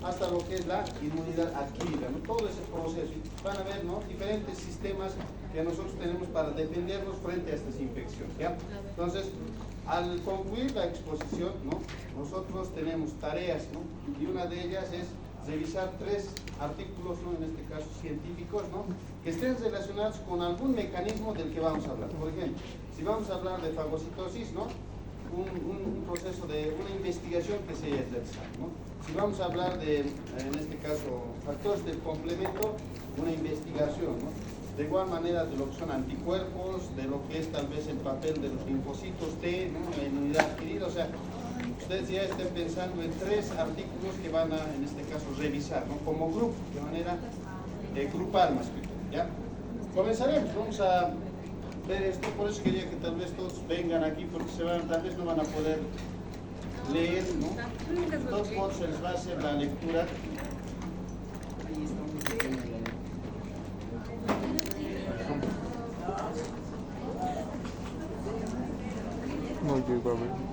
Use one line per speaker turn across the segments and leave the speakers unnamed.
hasta lo que es la inmunidad adquirida, ¿no? Todo ese proceso. Van a ver, ¿no?, diferentes sistemas que nosotros tenemos para defendernos frente a estas infecciones, ¿ya? Entonces, al concluir la exposición, ¿no?, nosotros tenemos tareas, ¿no?, y una de ellas es revisar 3 artículos, ¿no?, en este caso científicos, ¿no?, que estén relacionados con algún mecanismo del que vamos a hablar. Por ejemplo, si vamos a hablar de fagocitosis, ¿no?, un proceso de una investigación que se haya realizado, ¿no? Si vamos a hablar de, en este caso, factores del complemento, una investigación, ¿no? De igual manera de lo que son anticuerpos, de lo que es tal vez el papel de los linfocitos T, ¿no?, la inmunidad adquirida. O sea, ustedes ya estén pensando en 3 artículos que van a, en este caso, revisar, ¿no?, como grupo, de manera de grupar más que todo, ¿ya? Comenzaremos, vamos a ver esto, por eso quería que tal vez todos vengan aquí, porque tal vez no van a poder leer, ¿no? Entonces, por se les va a hacer la lectura.
No llegó a ver.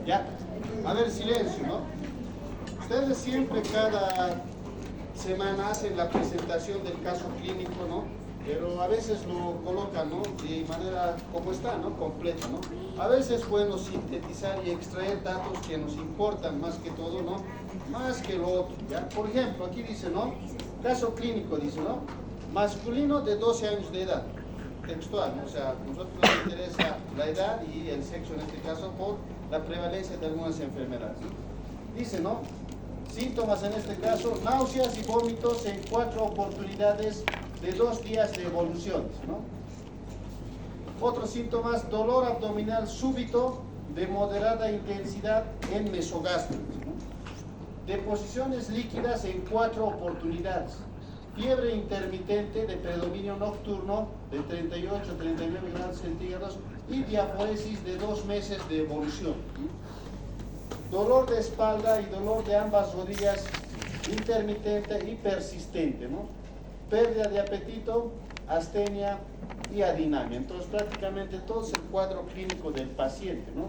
Ya, a ver, silencio, ¿no? Ustedes siempre cada semana hacen la presentación del caso clínico, ¿no? Pero a veces lo colocan, ¿no?, de manera como está, ¿no?, completa, ¿no? A veces es bueno sintetizar y extraer datos que nos importan más que todo, ¿no?, más que lo otro, ¿ya? Por ejemplo, aquí dice, ¿no?, caso clínico, dice, ¿no?, masculino de 12 años de edad, textual, ¿no? O sea, a nosotros nos interesa la edad y el sexo en este caso por la prevalencia de algunas enfermedades, ¿no? Dice, ¿no?, síntomas en este caso, náuseas y vómitos en 4 oportunidades de 2 días de evoluciones, ¿no? Otros síntomas, dolor abdominal súbito de moderada intensidad en mesogástricos, ¿no? Deposiciones líquidas en 4 oportunidades, fiebre intermitente de predominio nocturno de 38 a 39 grados centígrados y diaforesis de 2 meses de evolución, ¿no? Dolor de espalda y dolor de ambas rodillas intermitente y persistente, ¿no? Pérdida de apetito, astenia y adinamia. Entonces, prácticamente todo es el cuadro clínico del paciente, ¿no?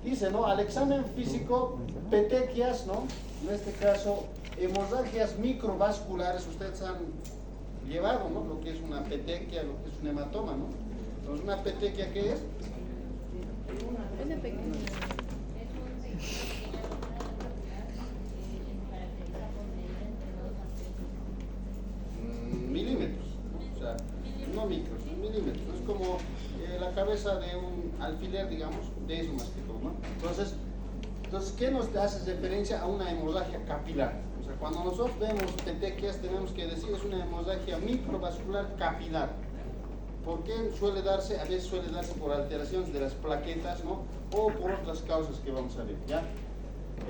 Dice, ¿no?, al examen físico, petequias, ¿no?, en este caso, hemorragias microvasculares. Ustedes han llevado, ¿no?, lo que es una petequia, lo que es un hematoma, ¿no? Entonces, ¿una petequia qué es?
Una pequeña.
Milímetros, o sea, no micros, milímetros. Es como la cabeza de un alfiler, digamos, de eso más que todo, ¿no? Entonces, ¿qué nos hace referencia a una hemorragia capilar? O sea, cuando nosotros vemos petequias, tenemos que decir es una hemorragia microvascular capilar. ¿Por qué suele darse? A veces suele darse por alteraciones de las plaquetas, ¿no?, o por otras causas que vamos a ver, ¿ya?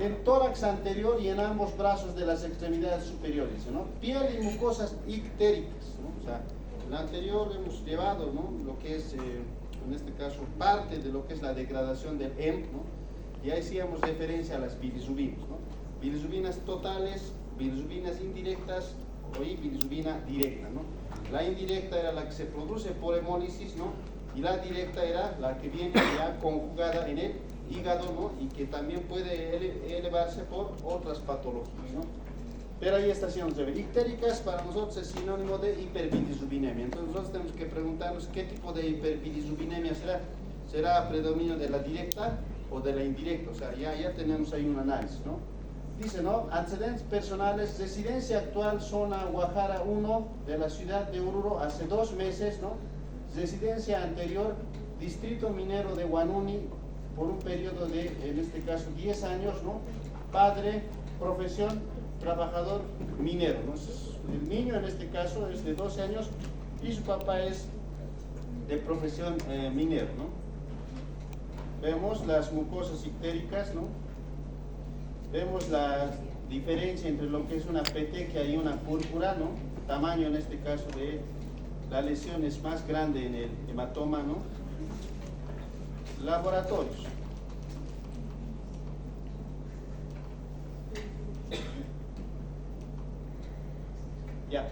En tórax anterior y en ambos brazos de las extremidades superiores, ¿no? Piel y mucosas ictéricas, ¿no? O sea, en el anterior hemos llevado, ¿no?, lo que es, en este caso, parte de lo que es la degradación del EM, ¿no? Y ahí hacíamos referencia a las bilirrubinas, ¿no? Bilirrubinas totales, bilirrubinas indirectas y bilirrubina directa, ¿no? La indirecta era la que se produce por hemólisis, ¿no?, y la directa era la que viene ya conjugada en el hígado, ¿no?, y que también puede elevarse por otras patologías, ¿no? Pero ahí está siendo ictéricas, para nosotros es sinónimo de hiperbilirrubinemia. Entonces nosotros tenemos que preguntarnos qué tipo de hiperbilirrubinemia será. ¿Será predominio de la directa o de la indirecta? O sea, ya tenemos ahí un análisis, ¿no? Dice, ¿no?, antecedentes personales, residencia actual, zona Guajara 1 de la ciudad de Oruro hace 2 meses, ¿no? Residencia anterior, distrito minero de Huanuni, por un periodo de, en este caso, 10 años, ¿no? Padre, profesión, trabajador minero, ¿no? El niño en este caso es de 12 años y su papá es de profesión minero, ¿no? Vemos las mucosas ictéricas, ¿no? Vemos la diferencia entre lo que es una petequia y una púrpura, ¿no? Tamaño en este caso de la lesión es más grande en el hematoma, ¿no? Laboratorios. Ya.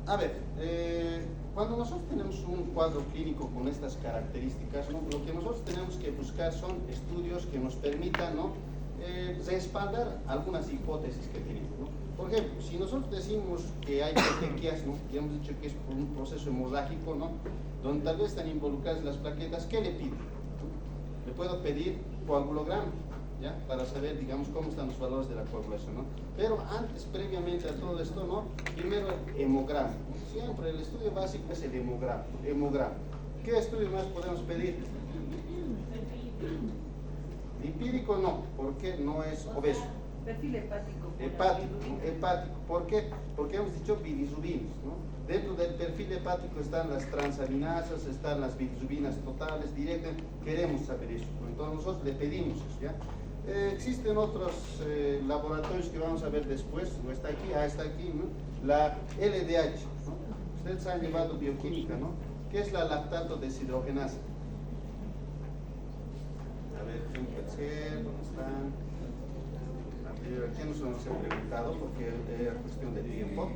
A ver, cuando nosotros tenemos un cuadro clínico con estas características, ¿no? Lo que nosotros tenemos que buscar son estudios que nos permitan, ¿no? Respaldar algunas hipótesis que tenemos, ¿no? Por ejemplo, si nosotros decimos que hay petequias, ¿no? Ya hemos dicho que es por un proceso hemorrágico, ¿no? Donde tal vez están involucradas las plaquetas, ¿qué le pido? Le puedo pedir coagulograma, ¿ya? Para saber, digamos, cómo están los valores de la coagulación, ¿no? Pero antes, previamente a todo esto, ¿no? Primero el hemograma. Siempre el estudio básico es el hemograma. ¿Qué estudio más podemos pedir? Lipídico no, porque no es obeso.
Perfil hepático.
Hepático. ¿Por qué? Porque hemos dicho bilirrubinas, ¿no? Dentro del perfil hepático están las transaminasas, están las bilirrubinas totales, directas. Queremos saber eso, ¿no? Entonces nosotros le pedimos eso, ¿ya? Existen otros laboratorios que vamos a ver después, no está aquí, está aquí, ¿no? La LDH, ¿no? Ustedes han llevado bioquímica, ¿no? ¿Qué es la lactato deshidrogenasa? A ver, ¿dónde están? Aquí no se nos ha preguntado porque era cuestión de tiempo.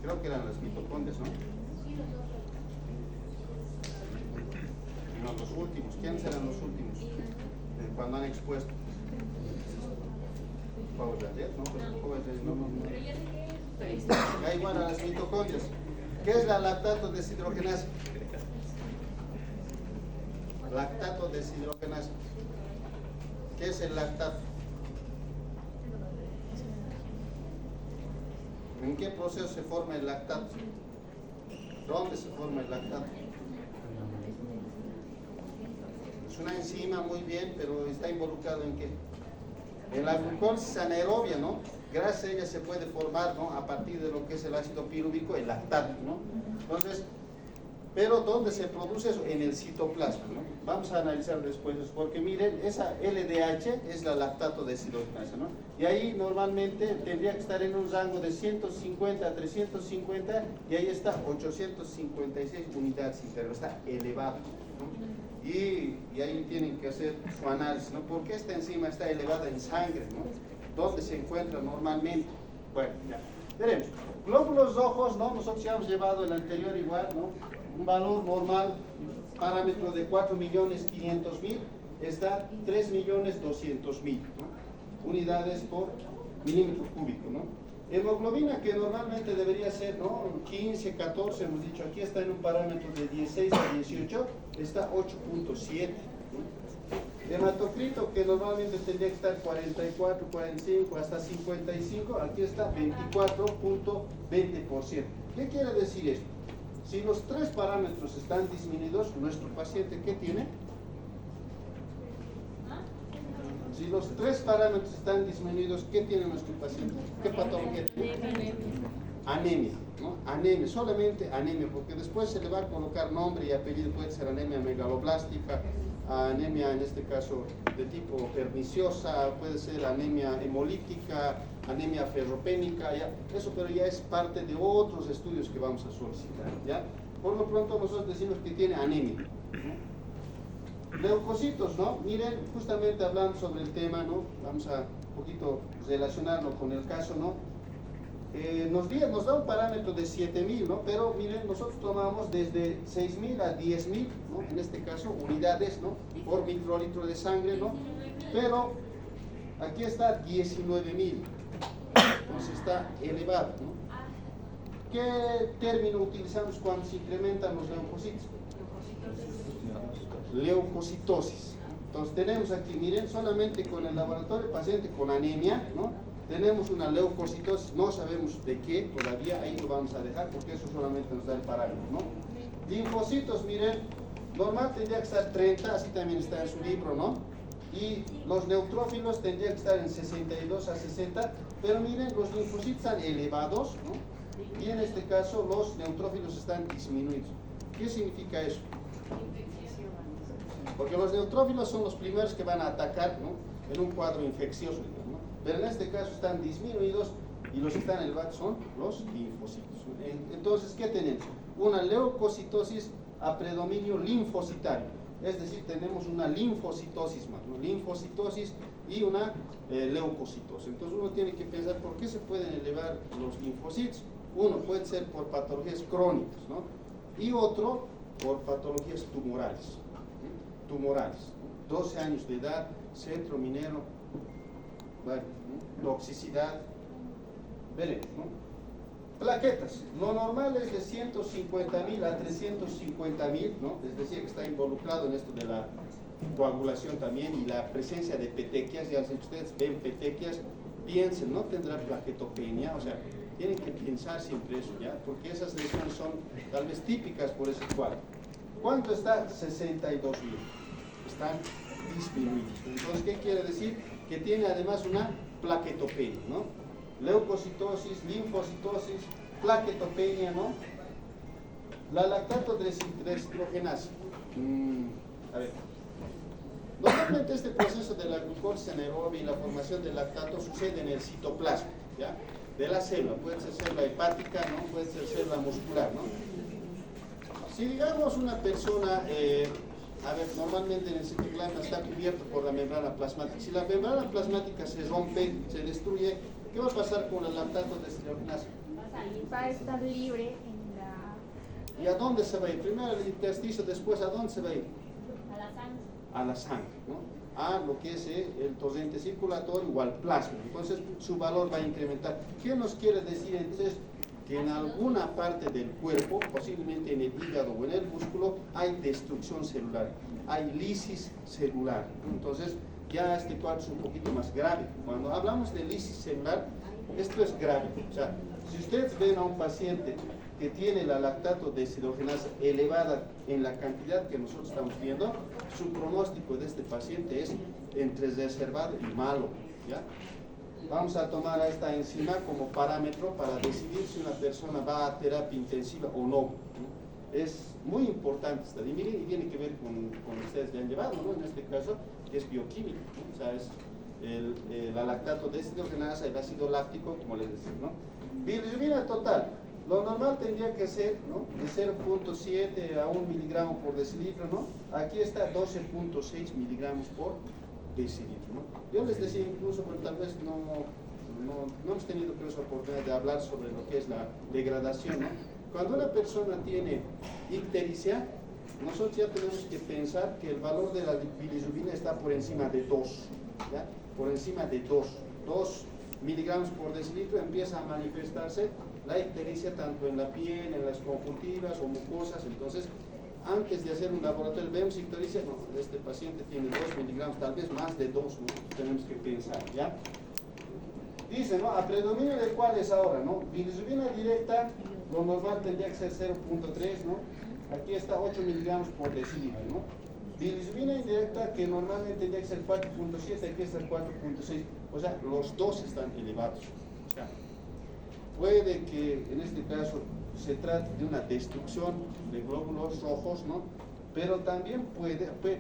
Creo que eran las mitocondrias, ¿no? No, los últimos. ¿Quiénes eran los últimos? Cuando han expuesto. Pau de ayer, ¿no? Ya igual a las mitocondrias. ¿Qué es la lactato deshidrogenasa? Lactato deshidrogenasa. ¿Qué es el lactato? ¿En qué proceso se forma el lactato? ¿Dónde se forma el lactato? Es una enzima, muy bien, pero está involucrado en qué? En la glucólisis anaerobia, ¿no? Gracias a ella se puede formar, ¿no? A partir de lo que es el ácido pirúvico, el lactato, ¿no? Entonces, pero ¿dónde se produce eso? En el citoplasma, ¿no? Vamos a analizar después eso, porque miren, esa LDH es la lactato deshidrogenasa, ¿no? Y ahí normalmente tendría que estar en un rango de 150 a 350 y ahí está 856 unidades integrales, está elevado, ¿no? Y ahí tienen que hacer su análisis, ¿no? ¿Por qué esta enzima está elevada en sangre, ¿no? ¿Dónde se encuentra normalmente? Bueno, ya veremos. Glóbulos rojos, ¿no? Nosotros ya hemos llevado el anterior igual, ¿no? Un valor normal, parámetro de 4.500.000, está 3.200.000, ¿no? Unidades por milímetro cúbico, ¿no? Hemoglobina, que normalmente debería ser, ¿no? 15, 14, hemos dicho, aquí está en un parámetro de 16 a 18, está 8.7, ¿no? Hematocrito, que normalmente tendría que estar 44, 45, hasta 55, aquí está 24.20%. ¿Qué quiere decir esto? Si los tres parámetros están disminuidos, nuestro paciente, ¿qué tiene? Si los tres parámetros están disminuidos, ¿qué tiene nuestro paciente? ¿Qué patología tiene? Anemia, ¿no? Anemia, solamente anemia, porque después se le va a colocar nombre y apellido, puede ser anemia megaloblástica, anemia en este caso de tipo perniciosa, puede ser anemia hemolítica, anemia ferropénica, ¿ya? Eso, pero ya es parte de otros estudios que vamos a solicitar, ¿ya? Por lo pronto nosotros decimos que tiene anemia, ¿no? Leucocitos, ¿no? Miren, justamente hablando sobre el tema, ¿no? Vamos a un poquito relacionarlo con el caso, ¿no? Nos da un parámetro de 7.000, ¿no? Pero miren, nosotros tomamos desde 6.000 a 10.000, ¿no? En este caso, unidades, ¿no? Por microlitro de sangre, ¿no? Pero aquí está 19.000, entonces está elevado, ¿no? ¿Qué término utilizamos cuando se incrementan los leucocitos? Leucocitosis. Entonces tenemos aquí, miren, solamente con el laboratorio paciente con anemia, ¿no? Tenemos una leucocitosis, no sabemos de qué todavía, ahí lo vamos a dejar porque eso solamente nos da el parámetro, ¿no? Linfocitos, miren, normal tendría que estar 30, así también está en su libro, ¿no? Y los neutrófilos tendrían que estar en 62 a 60, pero miren, los linfocitos están elevados, ¿no? Y en este caso los neutrófilos están disminuidos. ¿Qué significa eso? Porque los neutrófilos son los primeros que van a atacar, ¿no? En un cuadro infeccioso, ¿no? Pero en este caso están disminuidos y los que están elevados son los linfocitos. Entonces, ¿qué tenemos? Una leucocitosis a predominio linfocitario, es decir, tenemos una linfocitosis más, ¿no? Linfocitosis y una leucocitosis. Entonces uno tiene que pensar por qué se pueden elevar los linfocitos. Uno puede ser por patologías crónicas, ¿no? Y otro por patologías tumorales. Tumorales. 12 años de edad, centro minero, bueno, ¿no? Toxicidad. Veremos, ¿no? Plaquetas, lo normal es de 150.000 a 350.000, ¿no? Es decir, que está involucrado en esto de la coagulación también y la presencia de petequias. Ya si ustedes ven petequias, piensen, no tendrá plaquetopenia, o sea, tienen que pensar siempre eso, ¿ya? Porque esas lesiones son tal vez típicas por ese cuadro. ¿Cuánto está? 62.000. Están disminuidos. Entonces, ¿qué quiere decir? Que tiene además una plaquetopenia, ¿no? Leucocitosis, linfocitosis, plaquetopenia, ¿no? La lactato deshidrogenasa. A ver. Normalmente este proceso de la glucosa anaerobia y la formación del lactato sucede en el citoplasma, ¿ya? De la célula. Puede ser célula hepática, ¿no? Puede ser célula muscular, ¿no? Si digamos una persona, a ver, normalmente en el citoplasma está cubierto por la membrana plasmática. Si la membrana plasmática se rompe, se destruye, ¿qué va a pasar con el lactato deshidrogenasa?
Va a estar libre en la...
¿Y a dónde se va a ir? Primero al intersticio, después ¿a dónde se va a ir?
A la sangre.
A la sangre, ¿no? A lo que es el torrente circulatorio o al plasma. Entonces su valor va a incrementar. ¿Qué nos quiere decir entonces? Que en alguna parte del cuerpo, posiblemente en el hígado o en el músculo, hay destrucción celular, hay lisis celular. Entonces ya este cuadro es un poquito más grave. Cuando hablamos de lisis celular, esto es grave. O sea, si ustedes ven a un paciente que tiene la lactato deshidrogenasa elevada en la cantidad que nosotros estamos viendo, su pronóstico de este paciente es entre reservado y malo, ¿ya? Vamos a tomar a esta enzima como parámetro para decidir si una persona va a terapia intensiva o no. Es muy importante esta, y miren, y tiene que ver con ustedes le han llevado, ¿no? En este caso, que es bioquímica, ¿no? O sea, es la lactato deshidrogenasa, el ácido láctico, como les decía, ¿no? Bilirrubina total, lo normal tendría que ser, ¿no? De 0.7 a 1 miligramo por decilitro, ¿no? Aquí está 12.6 miligramos por decilitro, ¿no? Yo les decía incluso, pero tal vez no hemos tenido esa oportunidad de hablar sobre lo que es la degradación, ¿no? Cuando una persona tiene ictericia, nosotros ya tenemos que pensar que el valor de la bilirrubina está por encima de 2, ¿ya? Por encima de 2 miligramos por decilitro empieza a manifestarse la ictericia tanto en la piel, en las conjuntivas o mucosas. Entonces, antes de hacer un laboratorio, vemos ictericia, no, este paciente tiene 2 miligramos, tal vez más de 2, ¿no? Tenemos que pensar, ¿ya? Dice, ¿no? A predominio de cuál es ahora, ¿no? Bilirrubina directa, lo normal tendría que ser 0.3, ¿no? Aquí está 8 miligramos por decilitro, ¿no? Bilirrubina indirecta, que normalmente tendría que ser 4.7, aquí está 4.6, o sea, los dos están elevados. O sea, puede que en este caso se trate de una destrucción de glóbulos rojos, ¿no? Pero también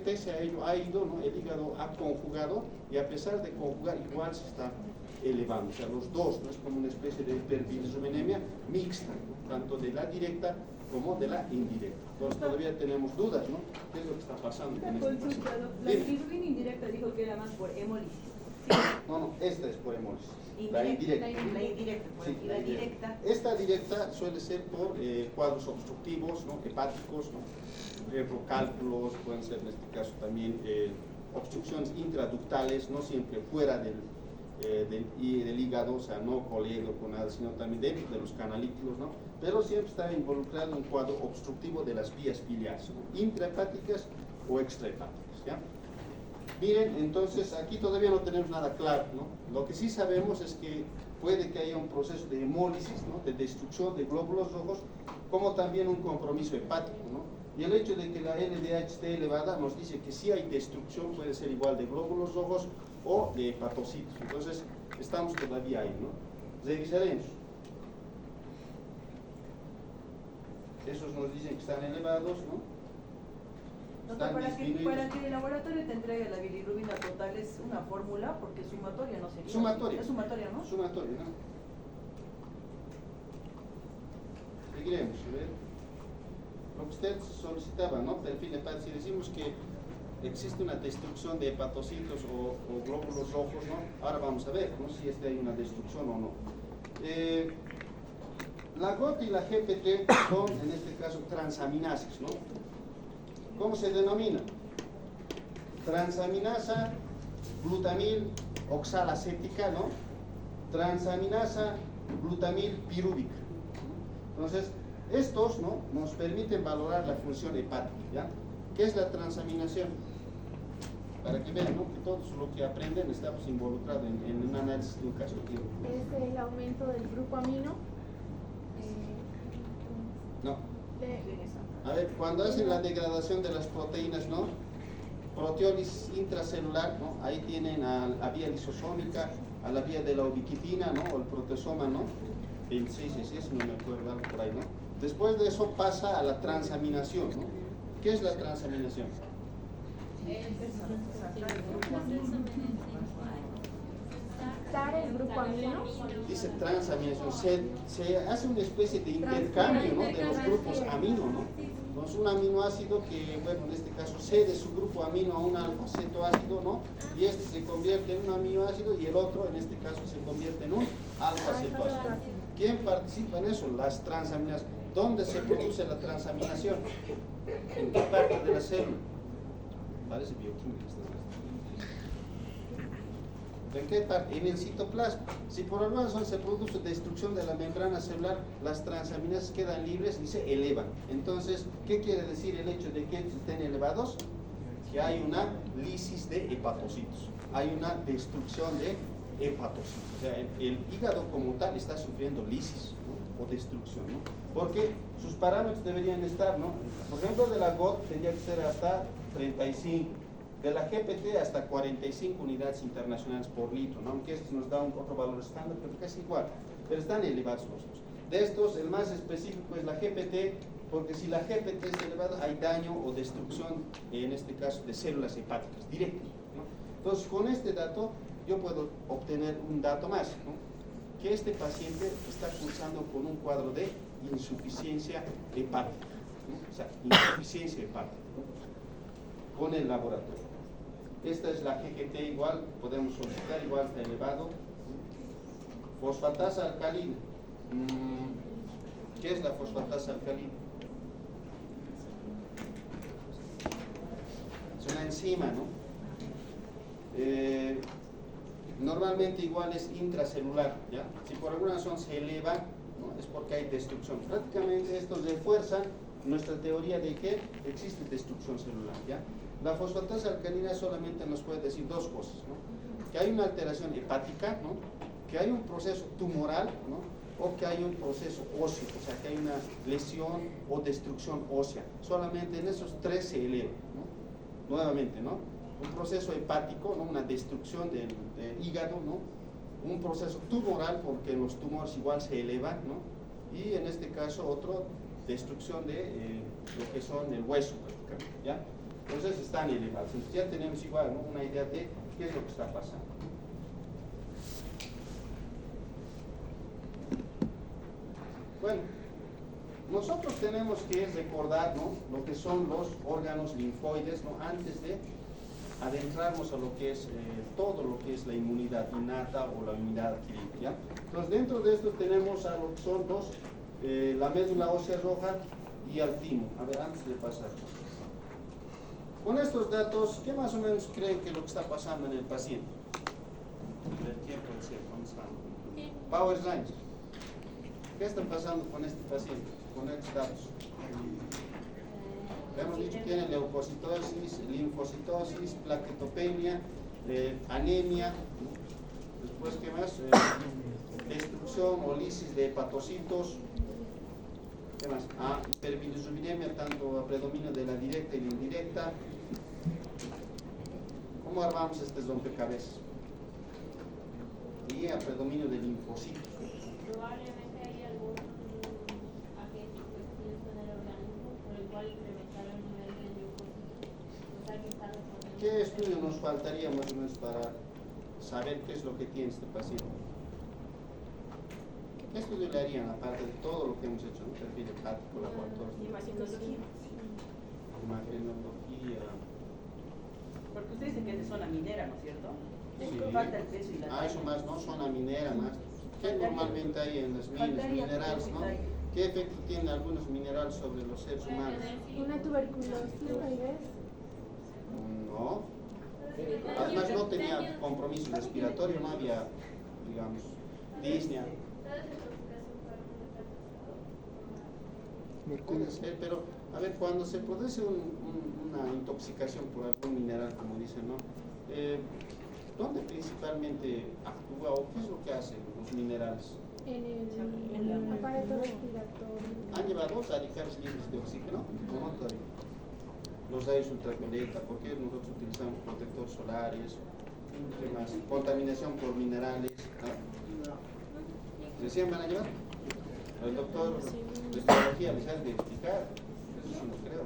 pese a ello, ha ido, ¿no? El hígado ha conjugado y a pesar de conjugar igual se está elevando. O sea, los dos, ¿no? Es como una especie de hiperbilirrubinemia mixta, ¿no? Tanto de la directa como de la indirecta. Entonces todavía tenemos dudas, ¿no? ¿Qué es lo que está pasando con este paciente?
La bilirrubina indirecta dijo que era más por hemólisis.
No, esta es por hemólisis.
La indirecta, por
Sí,
aquí, la directa.
Esta directa suele ser por cuadros obstructivos, ¿no? Hepáticos, ¿no? Cálculos, pueden ser en este caso también obstrucciones intraductales, no siempre fuera del hígado, o sea, no colédoco con nada, sino también dentro de los canalículos, ¿no? Pero siempre está involucrado en un cuadro obstructivo de las vías biliares, ¿no? Intrahepáticas o extrahepáticas, ¿ya? Miren, entonces aquí todavía no tenemos nada claro, ¿no? Lo que sí sabemos es que puede que haya un proceso de hemólisis, ¿no? De destrucción de glóbulos rojos, como también un compromiso hepático, ¿no? Y el hecho de que la LDH esté elevada nos dice que sí hay destrucción, puede ser igual de glóbulos rojos o de hepatocitos. Entonces, estamos todavía ahí, ¿no? Revisaremos. Esos nos dicen que están elevados, ¿no?
Doctor, para que el laboratorio te entregue la bilirrubina total es una fórmula, porque sumatoria no sería.
Sumatoria.
Es sumatoria, ¿no?
Sumatoria, ¿no? Seguiremos, a ver. Lo que usted solicitaba, ¿no? Perfil hepático. Si decimos que existe una destrucción de hepatocitos o glóbulos rojos, ¿no? Ahora vamos a ver, ¿no? Si hay una destrucción o no. La GOT y la GPT son, en este caso, transaminases, ¿no? ¿Cómo se denomina? Transaminasa glutamil oxalacética, ¿no? Transaminasa glutamil pirúvica. Entonces, estos, ¿no?, nos permiten valorar la función hepática, ¿ya? ¿Qué es la transaminación? Para que vean, ¿no?, que todo lo que aprenden estamos involucrados en un análisis de un caso clínico.
Es el aumento del grupo amino.
No.
De-
A ver, cuando hacen la degradación de las proteínas, ¿no?, proteólisis intracelular, ¿no?, ahí tienen a la vía lisosómica, a la vía de la ubiquitina, ¿no?, o el proteasoma, ¿no?, 26, no me acuerdo, algo por ahí, ¿no? Después de eso pasa a la transaminación, ¿no? ¿Qué es la transaminación?
Quitar el grupo amino.
Dice transaminación, se hace una especie de intercambio, ¿no?, de los grupos amino, ¿no? Entonces un aminoácido que, bueno, en este caso cede su grupo amino a un alfa-cetoácido, ¿no? Y este se convierte en un aminoácido y el otro, en este caso, se convierte en un alfa-cetoácido. ¿Quién participa en eso? Las transaminaciones. ¿Dónde se produce la transaminación? ¿En qué parte de la célula? Parece bioquímica esta. ¿En qué parte? En el citoplasma. Si por alguna razón se produce destrucción de la membrana celular, las transaminases quedan libres y se elevan. Entonces, ¿qué quiere decir el hecho de que estén elevados? Que hay una lisis de hepatocitos, hay una destrucción de hepatocitos. O sea, el hígado como tal está sufriendo lisis, ¿no?, o destrucción, ¿no? Porque sus parámetros deberían estar, ¿no? Por ejemplo, de la GOT tendría que ser hasta 35. De la GPT hasta 45 unidades internacionales por litro, ¿no?, aunque esto nos da un otro valor estándar, pero casi igual, pero están elevados los dos. De estos, el más específico es la GPT, porque si la GPT es elevada, hay daño o destrucción, en este caso, de células hepáticas, directo, ¿no? Entonces, con este dato, yo puedo obtener un dato más, ¿no?, que este paciente está cursando con un cuadro de insuficiencia hepática, ¿no? O sea, insuficiencia hepática, ¿no?, con el laboratorio. Esta es la GGT igual, podemos solicitar, igual está elevado. Fosfatasa alcalina. ¿Qué es la fosfatasa alcalina? Es una enzima, ¿no? Normalmente igual es intracelular, ¿ya? Si por alguna razón se eleva, ¿no?, es porque hay destrucción. Prácticamente estos refuerzan nuestra teoría de que existe destrucción celular, ¿ya? La fosfatasa alcalina solamente nos puede decir dos cosas, ¿no?, que hay una alteración hepática, ¿no?, que hay un proceso tumoral, ¿no?, o que hay un proceso óseo, o sea, que hay una lesión o destrucción ósea. Solamente en esos tres se eleva, ¿no? Nuevamente, ¿no?, un proceso hepático, ¿no?, una destrucción del hígado, ¿no?, un proceso tumoral, porque los tumores igual se elevan, ¿no?, y en este caso otro, destrucción de lo que son el hueso, prácticamente, ¿ya? Entonces están elevados. Entonces ya tenemos igual, ¿no?, una idea de qué es lo que está pasando. Bueno, nosotros tenemos que recordar, ¿no?, lo que son los órganos linfoides, ¿no?, antes de adentrarnos a lo que es todo lo que es la inmunidad innata o la inmunidad adquirida, ¿ya? Entonces dentro de esto tenemos a lo que son dos, la médula ósea roja y al timo. A ver, antes de pasar. Con estos datos, ¿qué más o menos creen que es lo que está pasando en el paciente? El tiempo de ser comenzando. Power Rangers. ¿Qué está pasando con este paciente? Con estos datos. Hemos dicho que tiene leucocitosis, linfocitosis, plaquetopenia, anemia, ¿no? Después, ¿qué más? Destrucción o lisis de hepatocitos. ¿Qué más? Hiperbilirubinemia, tanto a predominio de la directa y la indirecta. ¿Cómo armamos este rompecabezas? Y a predominio del linfocito.
Probablemente hay algún agente infeccioso en el organismo por el cual incrementar el nivel de linfocitos. O sea, que está respondiendo.
¿Qué estudio nos faltaría más o menos para saber qué es lo que tiene este paciente? ¿Qué estudio le harían aparte de todo lo que hemos hecho? ¿No? Perfil hepático, laboratorio,
Imagenología.
imagenología.
Porque usted dice que es de zona minera, ¿no es cierto?
Sí.
Falta el peso y la
Eso más, ¿no? Zona minera más. ¿Qué
Faltaría-
normalmente hay en las minas
faltaría
minerales,
peso y
no?
talla.
¿Qué efecto tienen algunos minerales sobre los seres humanos?
Una tuberculosis, tal vez.
No. Además no tenía compromiso respiratorio, no había, digamos, disnea. Puede ser, pero a ver, cuando se produce una intoxicación por algún mineral, como dicen, ¿no? ¿Dónde principalmente actúa o qué es lo que hacen los minerales?
En el aparato respiratorio.
¿Han llevado radicales libres de oxígeno o no todavía? Los rayos ultravioleta, porque nosotros utilizamos protectores solares, ¿qué más? Contaminación por minerales, ¿no? ¿Recién van a llevar? El doctor de estrología les ha de explicar, eso sí no creo.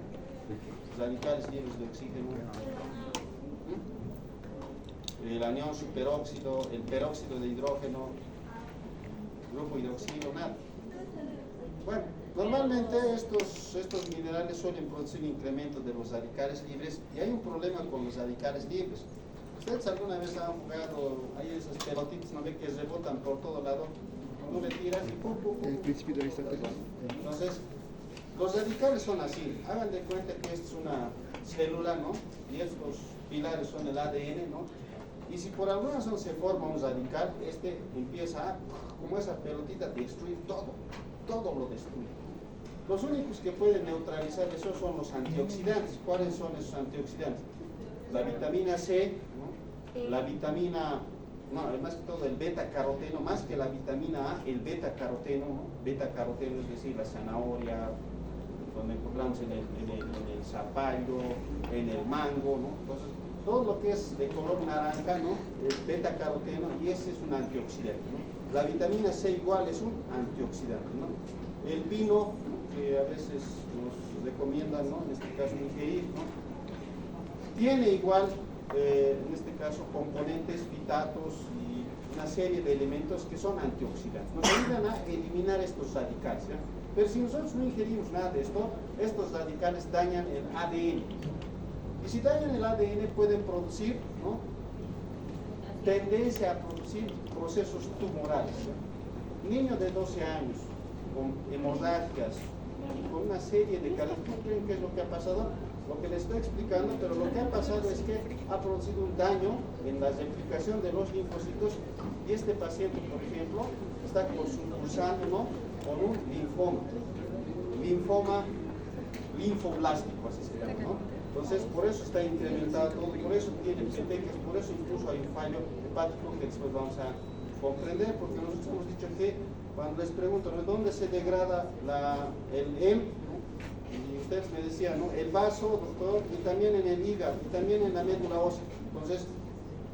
Radicales libres de oxígeno, el anión superóxido, el peróxido de hidrógeno, grupo hidroxilo, nada. Bueno, normalmente estos minerales suelen producir incremento de los radicales libres y hay un problema con los radicales libres. ¿Ustedes alguna vez han jugado, hay esas pelotitas, no ve que rebotan por todo lado? Tú le tiras y pum, pum, pum.
El principio de Aristóteles.
Entonces, los radicales son así. Hagan de cuenta que esta es una célula, ¿no? Y estos pilares son el ADN, ¿no? Y si por alguna razón se forma un radical, este empieza a, como esa pelotita, destruir todo lo destruye. Los únicos que pueden neutralizar eso son los antioxidantes. ¿Cuáles son esos antioxidantes? La vitamina C, ¿no? La vitamina, no, más que todo el beta-caroteno, más que la vitamina A, el beta-caroteno, ¿no? Beta-caroteno, es decir, la zanahoria, donde encontramos en el zapallo, en el mango, ¿no? Entonces, todo lo que es de color naranja, ¿no? Es beta-caroteno y ese es un antioxidante, ¿no? La vitamina C igual es un antioxidante, ¿no? El pino, que a veces nos recomiendan, ¿no? En este caso ingerir, ¿no? Tiene igual, en este caso, componentes, fitatos y una serie de elementos que son antioxidantes. Nos ayudan a eliminar estos radicales, ¿ya? Pero si nosotros no ingerimos nada de esto, estos radicales dañan el ADN. Y si dañan el ADN pueden producir, ¿no? Tendencia a producir procesos tumorales, ¿no? Niños de 12 años con hemorragias y con una serie de características, ¿qué es lo que ha pasado? Lo que les estoy explicando, pero lo que ha pasado es que ha producido un daño en la replicación de los linfocitos y este paciente, por ejemplo, está cursando, ¿no? Con un linfoma linfoblástico, así se llama, ¿no? Entonces, por eso está incrementado todo, por eso tiene petequias, por eso incluso hay un fallo hepático que después vamos a comprender, porque nosotros hemos dicho que cuando les pregunto, ¿no? ¿Dónde se degrada el M? ¿No? Y ustedes me decían, ¿no? El vaso, doctor, y también en el hígado, y también en la médula ósea. Entonces,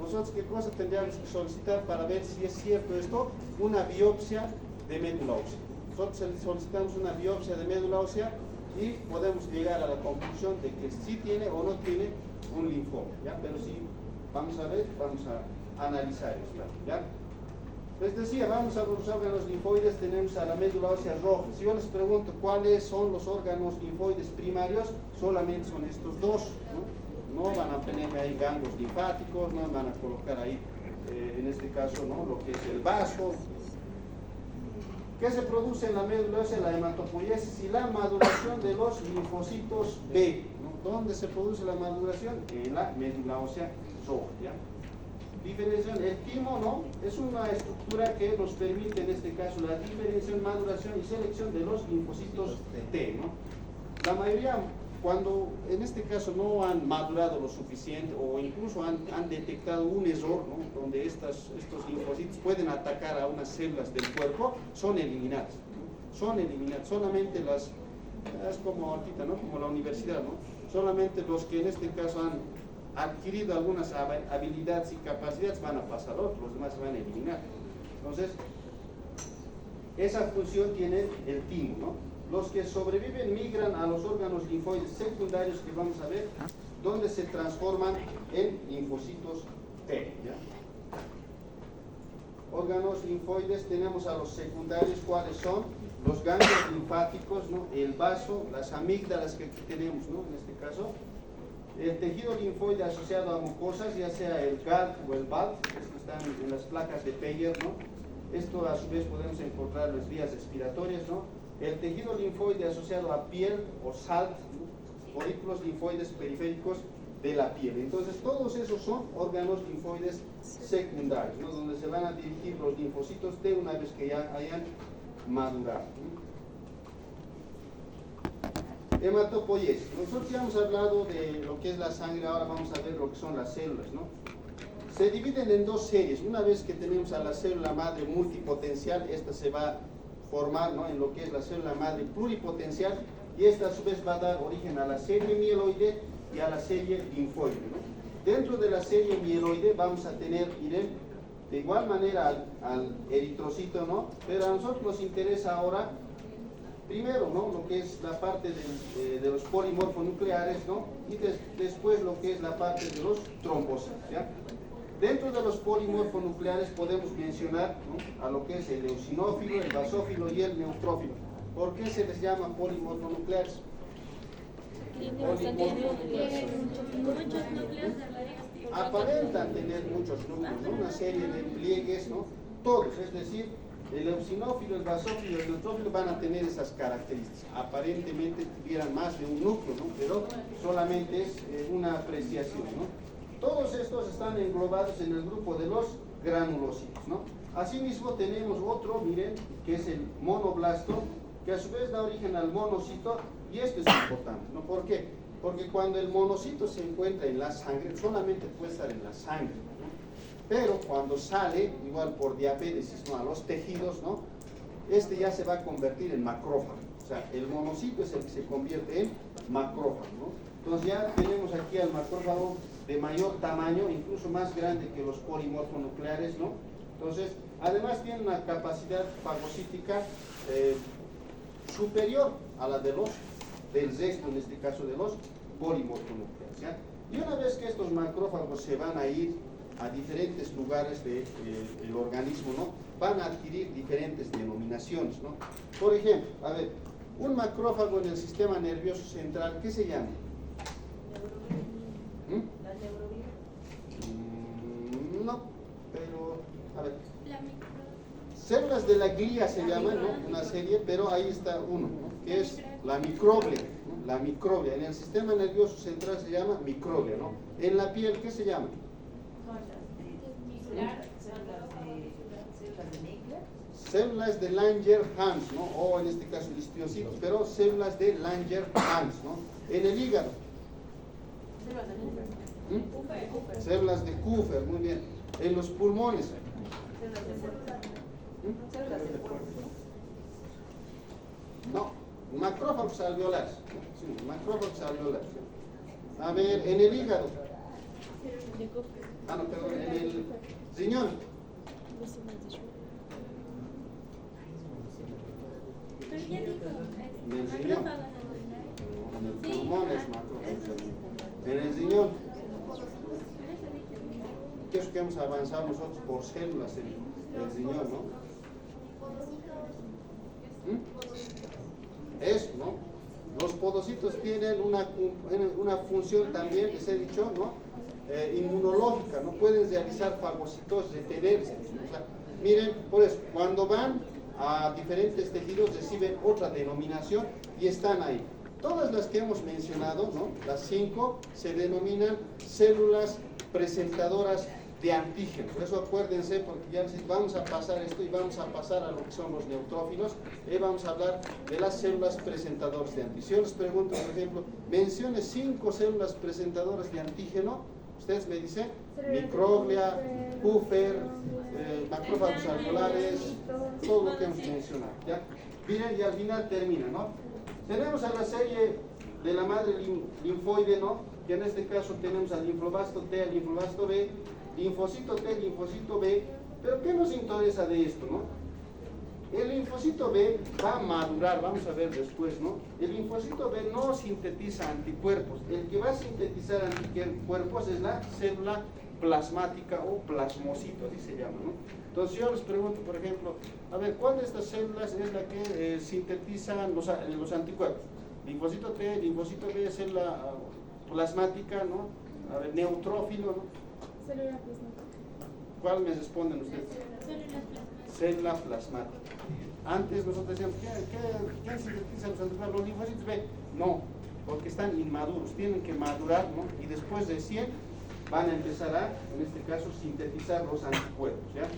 nosotros, ¿qué cosa tendríamos que solicitar para ver si es cierto esto? Una biopsia de médula ósea. Nosotros solicitamos una biopsia de médula ósea y podemos llegar a la conclusión de que sí tiene o no tiene un linfoma, ¿ya? Pero sí, vamos a ver, vamos a analizar esto, ¿ya? Les decía, vamos a los órganos linfoides, tenemos a la médula ósea roja. Si yo les pregunto cuáles son los órganos linfoides primarios, solamente son estos dos, ¿no? No van a tener ahí ganglios linfáticos, no van a colocar ahí, en este caso, ¿no? Lo que es el vaso. ¿Qué se produce en la médula ósea? La hematopoiesis y la maduración de los linfocitos B, ¿no? ¿Dónde se produce la maduración? En la médula ósea roja, ¿ya? Diferenciación, el timo, ¿no? Es una estructura que nos permite, en este caso, la diferenciación, maduración y selección de los linfocitos T, ¿no? La mayoría, cuando en este caso no han madurado lo suficiente o incluso han detectado un error, ¿no? Donde estos linfocitos pueden atacar a unas células del cuerpo, son eliminadas, ¿no? Son eliminadas, solamente es como ahorita, ¿no? Como la universidad, ¿no? Solamente los que en este caso han adquirido algunas habilidades y capacidades van a pasar a otros, los demás se van a eliminar. Entonces, esa función tiene el timo, ¿no? Los que sobreviven migran a los órganos linfoides secundarios que vamos a ver, donde se transforman en linfocitos T, ¿ya? Órganos linfoides tenemos a los secundarios, ¿cuáles son? Los ganglios linfáticos, ¿no? El vaso, las amígdalas que aquí tenemos, ¿no? En este caso, el tejido linfoide asociado a mucosas, ya sea el GALT o el BALT, estos están en las placas de Peyer, ¿no? Esto a su vez podemos encontrar en las vías respiratorias, ¿no? el tejido linfoide asociado a piel o SALT, folículos linfoides periféricos de la piel. Entonces, todos esos son órganos linfoides secundarios, ¿no? Donde se van a dirigir los linfocitos de una vez que ya hayan madurado. Hematopoiesis. Nosotros ya hemos hablado de lo que es la sangre, ahora vamos a ver lo que son las células, ¿no? Se dividen en dos series. Una vez que tenemos a la célula madre multipotencial, esta se va a formar, ¿no?, en lo que es la célula madre pluripotencial, y esta a su vez va a dar origen a la serie mieloide y a la serie linfoide, ¿no? Dentro de la serie mieloide vamos a tener, miren, de igual manera al eritrocito, ¿no? Pero a nosotros nos interesa ahora, primero, ¿no?, lo que es la parte de los polimorfonucleares, ¿no? Y después lo que es la parte de los trombocitos, ¿ya? Dentro de los polimorfonucleares podemos mencionar, ¿no?, a lo que es el eosinófilo, el basófilo y el neutrófilo. ¿Por qué se les llama polimorfonucleares? Aparentan tener muchos núcleos, ¿no?, una serie de pliegues, ¿no?, todos, es decir, el eosinófilo, el basófilo y el neutrófilo van a tener esas características. Aparentemente tuvieran más de un núcleo, ¿no?, pero solamente es una apreciación, ¿no? Todos estos están englobados en el grupo de los granulocitos, ¿no? Asimismo tenemos otro, miren, que es el monoblasto, que a su vez da origen al monocito, y esto es importante, ¿no? ¿Por qué? Porque cuando el monocito se encuentra en la sangre, solamente puede estar en la sangre, ¿no? Pero cuando sale, igual por diapédesis, ¿no?, a los tejidos, ¿no?, este ya se va a convertir en macrófago. O sea, el monocito es el que se convierte en macrófago, ¿no? Entonces ya tenemos aquí al macrófago de mayor tamaño, incluso más grande que los polimorfonucleares, ¿no? Entonces, además tiene una capacidad fagocítica superior a la del resto, en este caso de los polimorfonucleares, ¿ya? Y una vez que estos macrófagos se van a ir a diferentes lugares del organismo, ¿no?, van a adquirir diferentes denominaciones, ¿no? Por ejemplo, a ver, un macrófago en el sistema nervioso central, ¿qué se llama?
La neurovía.
No, pero, a ver, células de la glía se llaman, ¿no?, una serie, pero ahí está uno, ¿no?, que es la microglia, ¿no? La microglia. En el sistema nervioso central se llama microglia, ¿no? En la piel, ¿qué se llama? Células de Langerhans, ¿no?, o en este caso listiocitos, pero células de Langerhans, ¿no? En el hígado, células de Kupfer, muy bien. En los pulmones, no, macrófagos alveolares, sí, macrófagos alveolares. A ver, en el hígado, no, perdón, en el riñón, en el riñón, en el pulmón es macrófagos, en el riñón. ¿Qué es que hemos avanzado nosotros por células en el riñón, no? Eso, ¿no? Los podocitos tienen una función también, les he dicho, ¿no?, inmunológica, ¿no? Pueden realizar fagocitosis, retenerse, ¿no? O sea, miren, por eso, cuando van a diferentes tejidos reciben otra denominación y están ahí. Todas las que hemos mencionado, ¿no?, las 5, se denominan células presentadoras de antígeno. Por eso acuérdense, porque ya vamos a pasar esto y vamos a pasar a lo que son los neutrófilos, y vamos a hablar de las células presentadoras de antígeno. Si yo les pregunto, por ejemplo, mencione 5 células presentadoras de antígeno, ustedes me dicen microglia, Kupfer, macrófagos alveolares, todo lo que hemos mencionado, ¿ya? Miren, y al final termina, ¿no? Tenemos a la serie de la madre linfoide, ¿no?, que en este caso tenemos al linfoblasto T, al linfoblasto B, linfocito T, linfocito B. Pero ¿qué nos interesa de esto, no? El linfocito B va a madurar, vamos a ver después, ¿no? El linfocito B no sintetiza anticuerpos. El que va a sintetizar anticuerpos es la célula plasmática o plasmocito, así se llama, ¿no? Entonces yo les pregunto, por ejemplo, a ver, ¿cuál de estas células es la que sintetizan los anticuerpos? Linfocito T, linfocito B, célula plasmática, ¿no? A ver, neutrófilo, ¿no?
Célula plasmática.
¿Cuál me responden ustedes? célula plasmática. Antes nosotros decíamos, ¿qué sintetiza los anticuerpos? Los linfocitos B. No, porque están inmaduros, tienen que madurar, ¿no? Y después de 100 van a empezar a, en este caso, sintetizar los anticuerpos, ¿ya?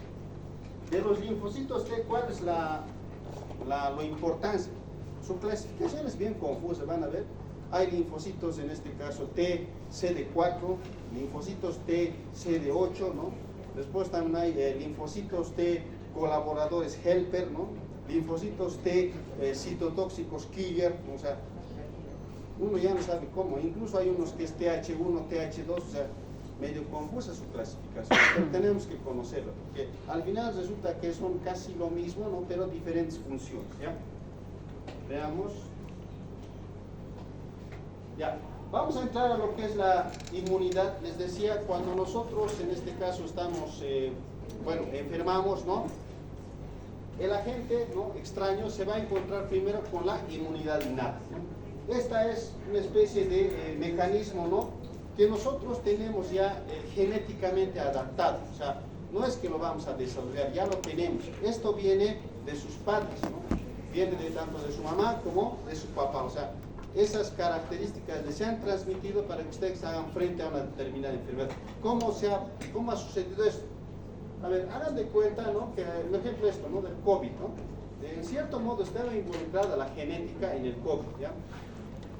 De los linfocitos T, ¿cuál es la importancia? Su clasificación es bien confusa, van a ver. Hay linfocitos, en este caso T, CD4, linfocitos T, CD8, ¿no? Después también hay linfocitos T, colaboradores helper, ¿no? Linfocitos T, citotóxicos killer, o sea, uno ya no sabe cómo. Incluso hay unos que es TH1, TH2, o sea, medio confusa su clasificación, pero tenemos que conocerlo, porque al final resulta que son casi lo mismo, ¿no? Pero diferentes funciones, ¿ya? Veamos. Ya, vamos a entrar a lo que es la inmunidad. Les decía, cuando nosotros en este caso estamos, enfermamos, ¿no? El agente, ¿no?, extraño se va a encontrar primero con la inmunidad innata, ¿no? Esta es una especie de mecanismo, ¿no?, que nosotros tenemos ya genéticamente adaptado. O sea, no es que lo vamos a desarrollar, ya lo tenemos. Esto viene de sus padres, ¿no? Viene tanto de su mamá como de su papá. O sea, esas características les se han transmitido para que ustedes hagan frente a una determinada enfermedad. ¿Cómo ha sucedido esto? A ver, hagan de cuenta, ¿no?, que, por ejemplo, esto, ¿no?, del COVID, ¿no? En cierto modo estaba involucrada la genética en el COVID, ¿ya?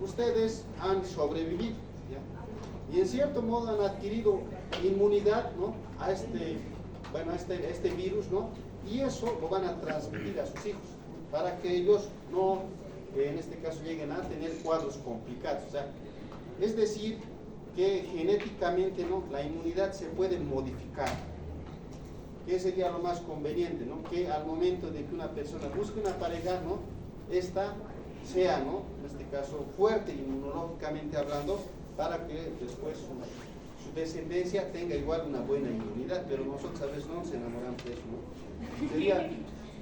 Ustedes han sobrevivido, ¿ya? Y en cierto modo han adquirido inmunidad, ¿no?, a este virus, ¿no? Y eso lo van a transmitir a sus hijos, para que ellos no, en este caso, lleguen a tener cuadros complicados. O sea, es decir, que genéticamente, ¿no?, la inmunidad se puede modificar. ¿Qué sería lo más conveniente, ¿no? Que al momento de que una persona busque una pareja, ¿no?, esta sea, ¿no?, en este caso, fuerte inmunológicamente hablando, para que después su descendencia tenga igual una buena inmunidad. Pero nosotros a veces no nos enamoramos de eso, ¿no?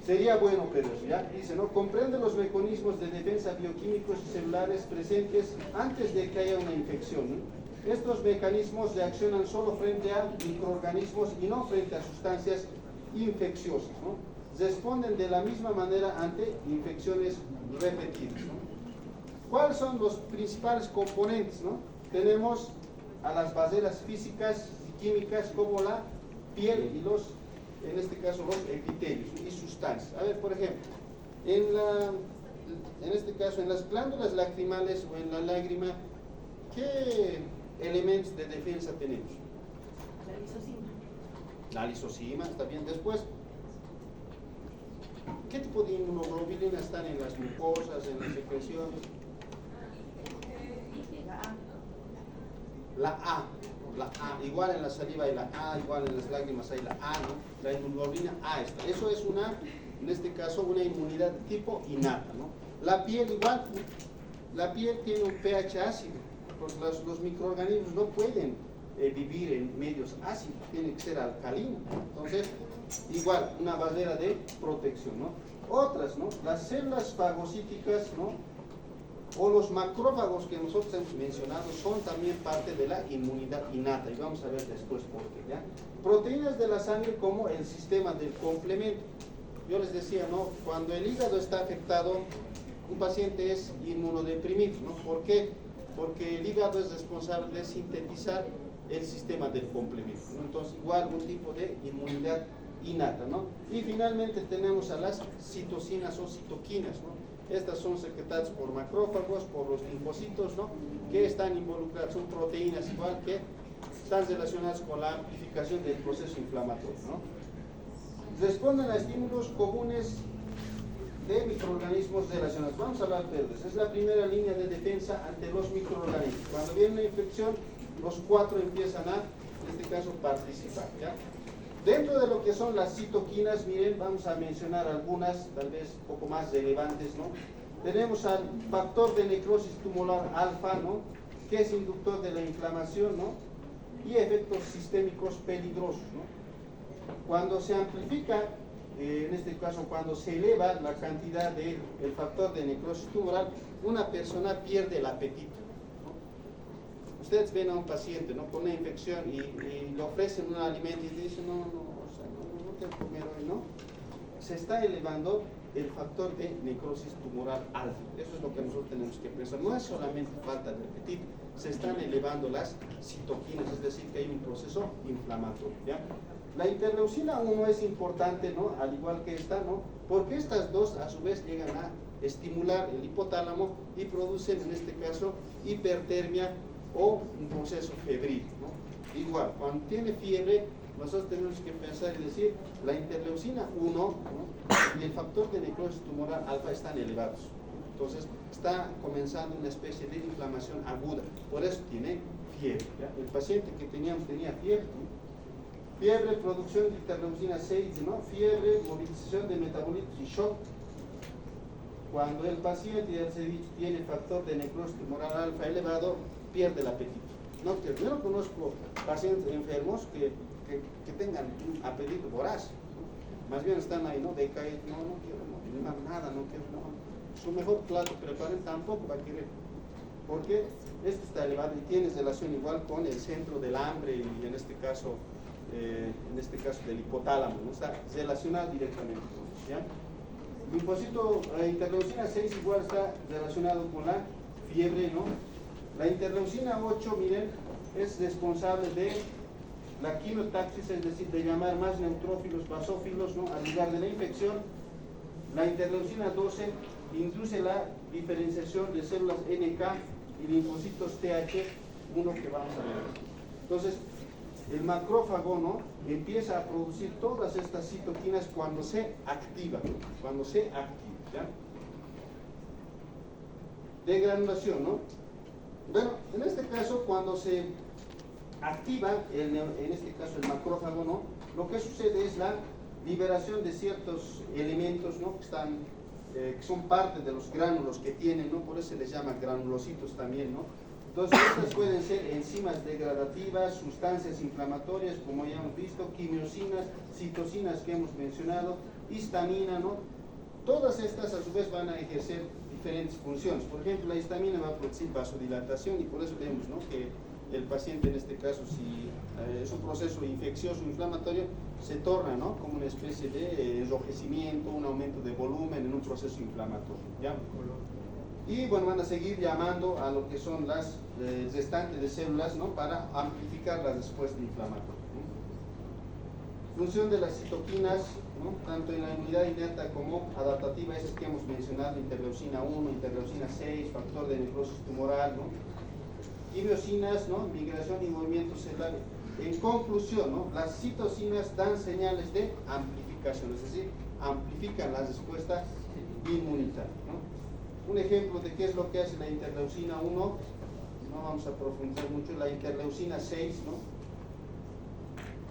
Sería bueno, pero ya dice, ¿no?, comprende los mecanismos de defensa bioquímicos y celulares presentes antes de que haya una infección, ¿no? Estos mecanismos reaccionan solo frente a microorganismos y no frente a sustancias infecciosas, ¿no? Responden de la misma manera ante infecciones repetidas, ¿no? ¿Cuáles son los principales componentes, no? Tenemos a las barreras físicas y químicas como la piel y en este caso los epitelios y sustancias. A ver, por ejemplo, en este caso en las glándulas lacrimales o en la lágrima, ¿qué elementos de defensa tenemos?
La lisosima.
La lisosima, está bien. Después, ¿qué tipo de inmunoglobulina están en las mucosas, en las secreciones? La A, igual en la saliva hay la A, igual en las lágrimas hay la A, ¿no? La inmunoglobulina A está. Eso es en este caso, una inmunidad de tipo innata, ¿no? La piel igual, la piel tiene un pH ácido, porque los microorganismos no pueden vivir en medios ácidos, tiene que ser alcalino. Entonces, igual, una barrera de protección, ¿no? Otras, ¿no? Las células fagocíticas, ¿no?, o los macrófagos que nosotros hemos mencionado son también parte de la inmunidad innata, y vamos a ver después por qué, ¿ya? Proteínas de la sangre como el sistema del complemento. Yo les decía, ¿no?, cuando el hígado está afectado, un paciente es inmunodeprimido, ¿no? ¿Por qué? Porque el hígado es responsable de sintetizar el sistema del complemento, ¿no? Entonces, igual un tipo de inmunidad innata, ¿no? Y finalmente tenemos a las citocinas o citoquinas, ¿no? Estas son secretadas por macrófagos, por los linfocitos, ¿no?, que están involucradas, son proteínas igual que están relacionadas con la amplificación del proceso inflamatorio, ¿no? Responden a estímulos comunes de microorganismos relacionados. Vamos a hablar de ellos. Es la primera línea de defensa ante los microorganismos. Cuando viene una infección, los 4 empiezan a, en este caso, participar, ¿ya? Dentro de lo que son las citoquinas, miren, vamos a mencionar algunas, tal vez un poco más relevantes, ¿no? Tenemos al factor de necrosis tumoral alfa, ¿no?, que es inductor de la inflamación, ¿no?, y efectos sistémicos peligrosos, ¿no? Cuando se amplifica, en este caso, cuando se eleva la cantidad del factor de necrosis tumoral, una persona pierde el apetito, ¿no? Ustedes ven a un paciente, ¿no?, con una infección y le ofrecen un alimento y dicen, no quiero comer hoy, ¿no? se está elevando el factor de necrosis tumoral alfa. Eso es lo que nosotros tenemos que pensar. No es solamente falta de apetito, se están elevando las citoquinas, es decir, que hay un proceso inflamatorio, ¿ya? La interleucina 1 es importante, ¿no? Al igual que esta, ¿no? Porque estas dos a su vez llegan a estimular el hipotálamo y producen en este caso hipertermia o un proceso febril, ¿no? Igual, cuando tiene fiebre, nosotros tenemos que pensar y decir, la interleucina 1, ¿no? Y el factor de necrosis tumoral alfa están elevados. Entonces, está comenzando una especie de inflamación aguda, por eso tiene fiebre, ¿ya? El paciente que tenía fiebre, ¿no? Fiebre, producción de interleucina 6, ¿no? Fiebre, movilización de metabolitos y shock. Cuando el paciente, ya se ha dicho, tiene factor de necrosis tumoral alfa elevado, pierde el apetito. No, yo no conozco pacientes enfermos que tengan un apetito voraz, ¿no? Más bien están ahí, ¿no? Decaídos, no quiero nada, no quiero, no. Su mejor plato preparen tampoco va a querer. Porque esto está elevado y tiene relación igual con el centro del hambre y en este caso del hipotálamo, ¿no? Está relacionado directamente, ¿ya? Linfocito, interleucina 6 igual está relacionado con la fiebre, ¿no? La interleucina 8, miren, es responsable de la quimiotaxis, es decir, de llamar más neutrófilos, basófilos, ¿no? Al lugar de la infección. La interleucina 12 induce la diferenciación de células NK y linfocitos TH1 que vamos a ver. Entonces, el macrófago, ¿no? Empieza a producir todas estas citoquinas cuando se activa, ¿ya? Degranulación, ¿no? Bueno, en este caso, cuando se activa, en este caso el macrófago, ¿no? Lo que sucede es la liberación de ciertos elementos, ¿no? Que son parte de los gránulos que tienen, ¿no? Por eso se les llama granulocitos también, ¿no? Entonces, estas pueden ser enzimas degradativas, sustancias inflamatorias, como ya hemos visto, quimiosinas, citocinas que hemos mencionado, histamina, ¿no? Todas estas a su vez van a ejercer diferentes funciones. Por ejemplo, la histamina va a producir vasodilatación y por eso vemos, ¿no? Que el paciente en este caso, si es un proceso infeccioso inflamatorio, se torna, ¿no? Como una especie de enrojecimiento, un aumento de volumen en un proceso inflamatorio, ¿ya? Y bueno, van a seguir llamando a lo que son las restantes de células, ¿no? Para amplificar la respuesta inflamatoria, ¿no? Función de las citoquinas, ¿no? Tanto en la inmunidad innata como adaptativa, esas que hemos mencionado, interleucina 1, interleucina 6, factor de necrosis tumoral, ¿no? Quimiosinas, ¿no? Migración y movimiento celular. En conclusión, ¿no? Las citocinas dan señales de amplificación, es decir, amplifican la respuesta inmunitaria, ¿no? Un ejemplo de qué es lo que hace la interleucina 1, no vamos a profundizar mucho, la interleucina 6, ¿no?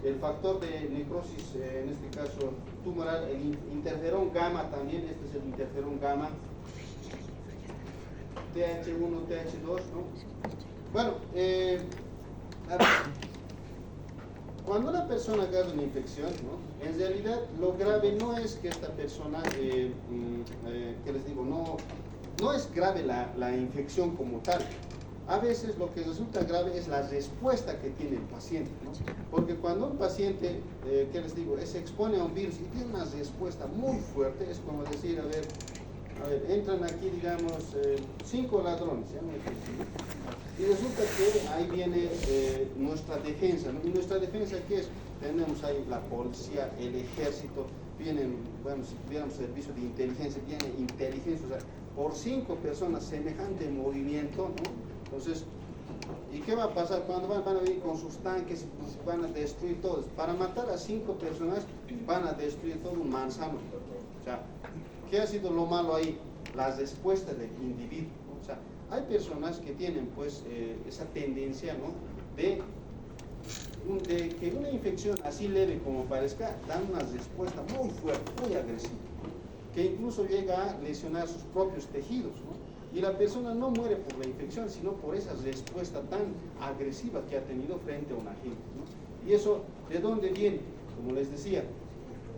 El factor de necrosis, en este caso tumoral, el interferón gamma también, este es el interferón gamma, TH1, TH2, ¿no? Bueno, a ver, cuando una persona agarra una infección, ¿no? En realidad lo grave no es que esta persona, ¿qué les digo? No es grave la infección como tal. A veces lo que resulta grave es la respuesta que tiene el paciente, ¿no? Porque cuando un paciente, ¿qué les digo? Se expone a un virus y tiene una respuesta muy fuerte, es como decir, a ver, entran aquí, digamos, 5 ladrones, ¿ya? Y resulta que ahí viene nuestra defensa, ¿no? ¿Y nuestra defensa qué es? Tenemos ahí la policía, el ejército, vienen, bueno, si tuviéramos servicio de inteligencia, viene inteligencia, o sea, por 5 personas, semejante movimiento, ¿no? Entonces, ¿y qué va a pasar? Cuando van a venir con sus tanques, pues van a destruir todo. Para matar a 5 personas, van a destruir todo un manzano. O sea, ¿qué ha sido lo malo ahí? La respuesta del individuo, ¿no? O sea, hay personas que tienen, pues, esa tendencia, ¿no? De que una infección así leve como parezca, dan una respuesta muy fuerte, muy agresiva, ¿no? Que incluso llega a lesionar sus propios tejidos, ¿no? Y la persona no muere por la infección, sino por esa respuesta tan agresiva que ha tenido frente a un agente, ¿no? Y eso, ¿de dónde viene? Como les decía,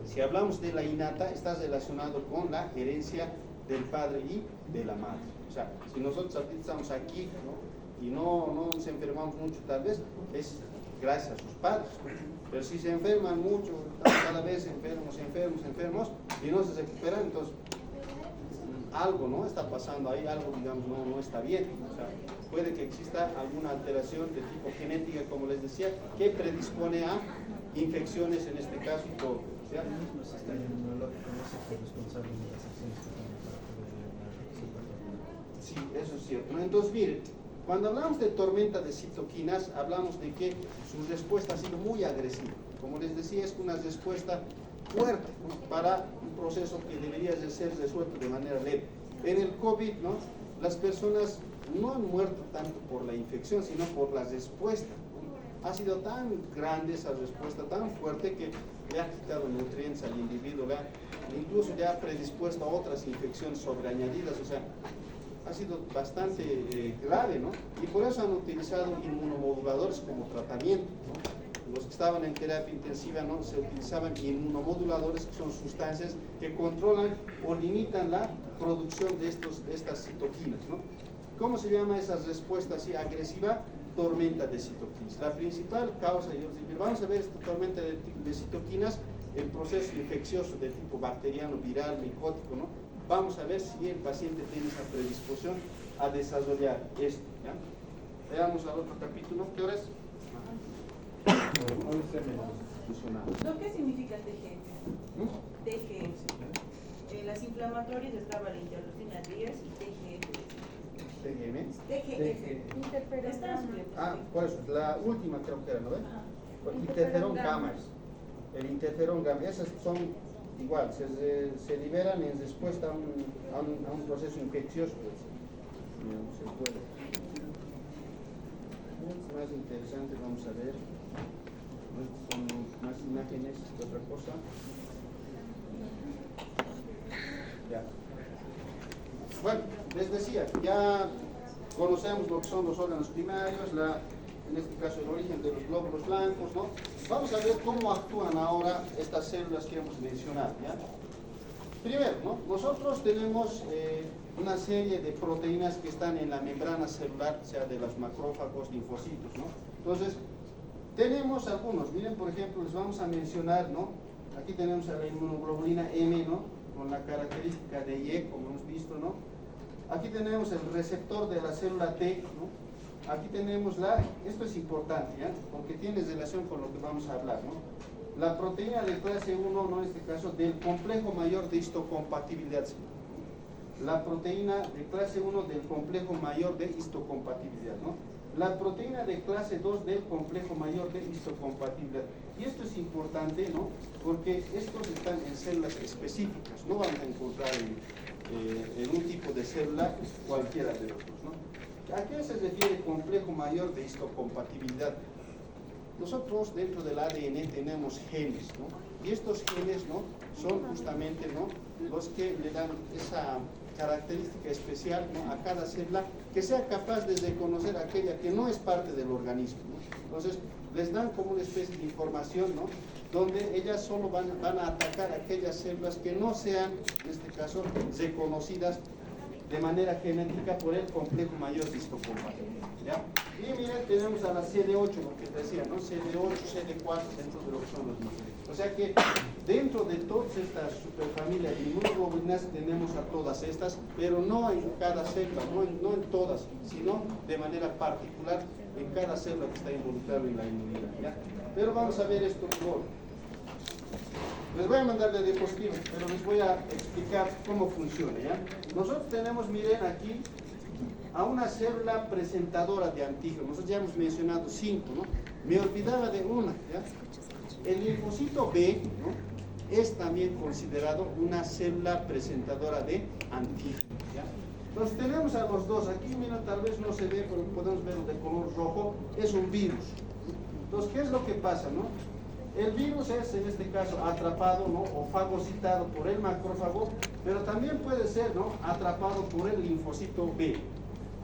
si hablamos de la innata, está relacionado con la herencia del padre y de la madre. O sea, si nosotros estamos aquí, ¿no? Y no nos enfermamos mucho tal vez, es gracias a sus padres. Pero si se enferman mucho, cada vez enfermos, y no se recuperan, entonces algo no está pasando ahí, algo digamos no está bien. O sea, puede que exista alguna alteración de tipo genética, como les decía, que predispone a infecciones en este caso y todo. ¿Sí? Sí, eso es cierto, ¿no? Entonces, miren, cuando hablamos de tormenta de citoquinas, hablamos de que su respuesta ha sido muy agresiva. Como les decía, es una respuesta fuerte, ¿no? Para un proceso que debería de ser resuelto de manera leve. En el COVID, ¿no? Las personas no han muerto tanto por la infección, sino por la respuesta, ¿no? Ha sido tan grande esa respuesta, tan fuerte, que le ha quitado nutrientes al individuo, incluso ya ha predispuesto a otras infecciones sobreañadidas. O sea, ha sido bastante grave, ¿no? Y por eso han utilizado inmunomoduladores como tratamiento, ¿no? Los que estaban en terapia intensiva, ¿no? Se utilizaban inmunomoduladores, que son sustancias que controlan o limitan la producción de estas citoquinas, ¿no? ¿Cómo se llama esa respuesta así agresiva? Tormenta de citoquinas. La principal causa, vamos a ver esta tormenta de citoquinas, el proceso infeccioso de tipo bacteriano, viral, micótico, ¿no? Vamos a ver si el paciente tiene esa predisposición a desarrollar esto, ¿ya? Veamos al otro capítulo. ¿Qué hora es?
¿Qué significa TGF? TGF. Las inflamatorias estaba la interleucina 10 y TGF. TGF.
Interferón.
Por eso, la última creo que era, ¿no? Interferón gamma. El interferón gamma, esas son igual, se liberan en respuesta a un proceso infeccioso. Se puede. Es más interesante, vamos a ver. Son más imágenes que otra cosa. Ya. Bueno, les decía, ya conocemos lo que son los órganos primarios, en este caso el origen de los glóbulos blancos, ¿no? Vamos a ver cómo actúan ahora estas células que hemos mencionado, ¿ya? Primero, ¿no? Nosotros tenemos una serie de proteínas que están en la membrana celular, sea de los macrófagos, linfocitos, ¿no? Entonces, tenemos algunos, miren, por ejemplo, les vamos a mencionar, ¿no? Aquí tenemos a la inmunoglobulina M, ¿no? Con la característica de Y, como hemos visto, ¿no? Aquí tenemos el receptor de la célula T, ¿no? Aquí tenemos esto es importante, ¿ya? Porque tiene relación con lo que vamos a hablar, ¿no? La proteína de clase 1, ¿no? En este caso, del complejo mayor de histocompatibilidad. La proteína de clase 1 del complejo mayor de histocompatibilidad, ¿no? La proteína de clase 2 del complejo mayor de histocompatibilidad. Y esto es importante, ¿no? Porque estos están en células específicas, no van a encontrar en un tipo de célula cualquiera de los dos, ¿no? ¿A qué se refiere complejo mayor de histocompatibilidad? Nosotros dentro del ADN tenemos genes, ¿no? Y estos genes, ¿no? Son justamente, ¿no? Los que le dan esa característica especial, ¿no? A cada célula, que sea capaz de reconocer aquella que no es parte del organismo, ¿no? Entonces, les dan como una especie de información, ¿no? Donde ellas solo van a atacar aquellas células que no sean, en este caso, reconocidas de manera genética por el complejo mayor de histocompatibilidad, ¿ya? Y miren, tenemos a la CD8, lo que decía, ¿no? CD8, CD4 dentro de lo que son los nucleótidos. O sea que dentro de todas estas superfamilias de inmunoglobulinas tenemos a todas estas, pero no en cada célula, no en todas, sino de manera particular en cada célula que está involucrada en la inmunidad, ¿ya? Pero vamos a ver esto mejor. Les voy a mandar la diapositiva, pero les voy a explicar cómo funciona, ¿ya? Nosotros tenemos, miren aquí, a una célula presentadora de antígenos. Nosotros ya hemos mencionado 5, ¿no? Me olvidaba de una, ¿ya? El linfocito B, ¿no? Es también considerado una célula presentadora de antígenos, ¿ya? Entonces tenemos a los dos. Aquí, miren, tal vez no se ve, pero podemos verlo de color rojo. Es un virus. Entonces, ¿qué es lo que pasa, no? El virus es, en este caso, atrapado, ¿no? O fagocitado por el macrófago, pero también puede ser, ¿no? Atrapado por el linfocito B.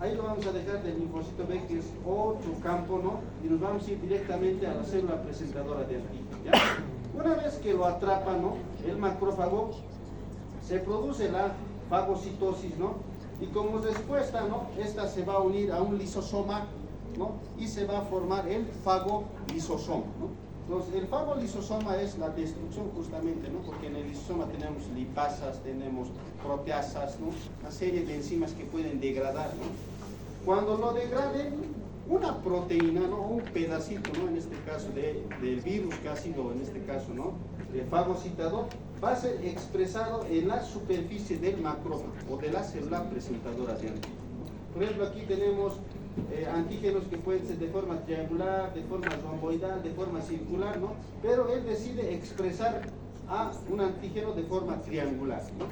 Ahí lo vamos a dejar del linfocito B, que es otro campo, ¿no? Y nos vamos a ir directamente a la célula presentadora de antígeno, ¿ya? Una vez que lo atrapa, ¿no? El macrófago, se produce la fagocitosis, ¿no? Y como respuesta, ¿no? Esta se va a unir a un lisosoma ¿no? Y se va a formar el fagolisosoma, ¿no? Entonces, el fagolisosoma es la destrucción justamente, ¿no? Porque en el lisosoma tenemos lipasas, tenemos proteasas, ¿no? Una serie de enzimas que pueden degradar, ¿no? Cuando lo degraden, una proteína, ¿no? Un pedacito, ¿no? En este caso del virus que ha sido, en este caso, ¿no? Fagocitado, va a ser expresado en la superficie del macrófago o de la célula presentadora de antígenos. Por ejemplo, aquí tenemos antígenos que pueden ser de forma triangular, de forma romboidal, de forma circular, ¿no? Pero él decide expresar a un antígeno de forma triangular, ¿no?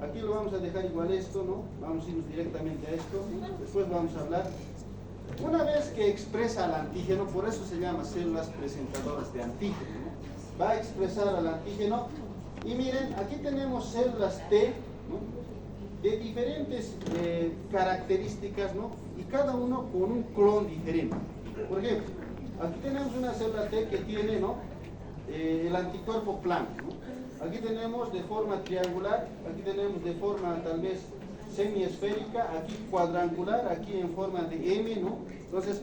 Aquí lo vamos a dejar igual esto, ¿no? Vamos a irnos directamente a esto, después vamos a hablar. Una vez que expresa al antígeno, por eso se llama células presentadoras de antígeno, ¿no? Va a expresar al antígeno y miren, aquí tenemos células T, ¿no? De diferentes características, ¿no? Y cada uno con un clon diferente. Por ejemplo, aquí tenemos una célula T que tiene, ¿no? El anticuerpo plano, ¿no? Aquí tenemos de forma triangular, aquí tenemos de forma tal vez semiesférica, aquí cuadrangular, aquí en forma de M, ¿no? Entonces,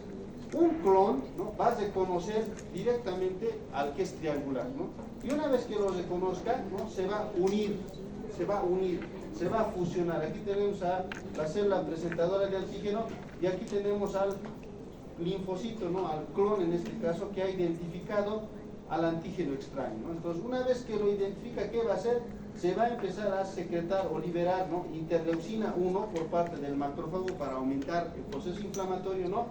un clon, ¿no? Va a reconocer directamente al que es triangular, ¿no? Y una vez que lo reconozca, ¿no? Se va a unir, se va a fusionar. Aquí tenemos a la célula presentadora de antígeno y aquí tenemos al linfocito, ¿no? Al clon en este caso, que ha identificado al antígeno extraño, ¿no? Entonces, una vez que lo identifica, ¿qué va a hacer? Se va a empezar a secretar o liberar, ¿no? Interleucina 1 por parte del macrófago para aumentar el proceso inflamatorio, ¿no?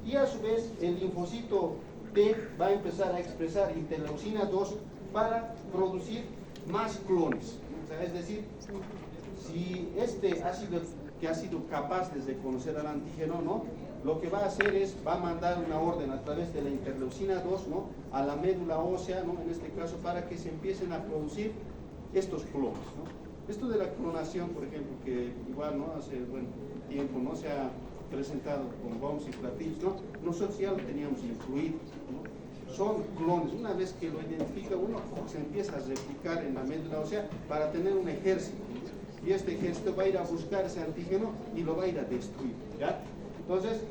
Y a su vez el linfocito T va a empezar a expresar interleucina 2 para producir más clones, ¿no? O sea, es decir, si este ácido que ha sido capaz de reconocer al antígeno, ¿no? Lo que va a hacer es, va a mandar una orden a través de la interleucina 2, ¿no? A la médula ósea, ¿no? En este caso, para que se empiecen a producir estos clones, ¿no? Esto de la clonación, por ejemplo, que igual, ¿no? Hace buen tiempo, ¿no? Se ha presentado con bombs y platillos, ¿no? Nosotros ya lo teníamos incluido, ¿no? Son clones. Una vez que lo identifica uno, se empieza a replicar en la médula ósea para tener un ejército, ¿no? Y este ejército va a ir a buscar ese antígeno y lo va a ir a destruir, ¿ya? Entonces,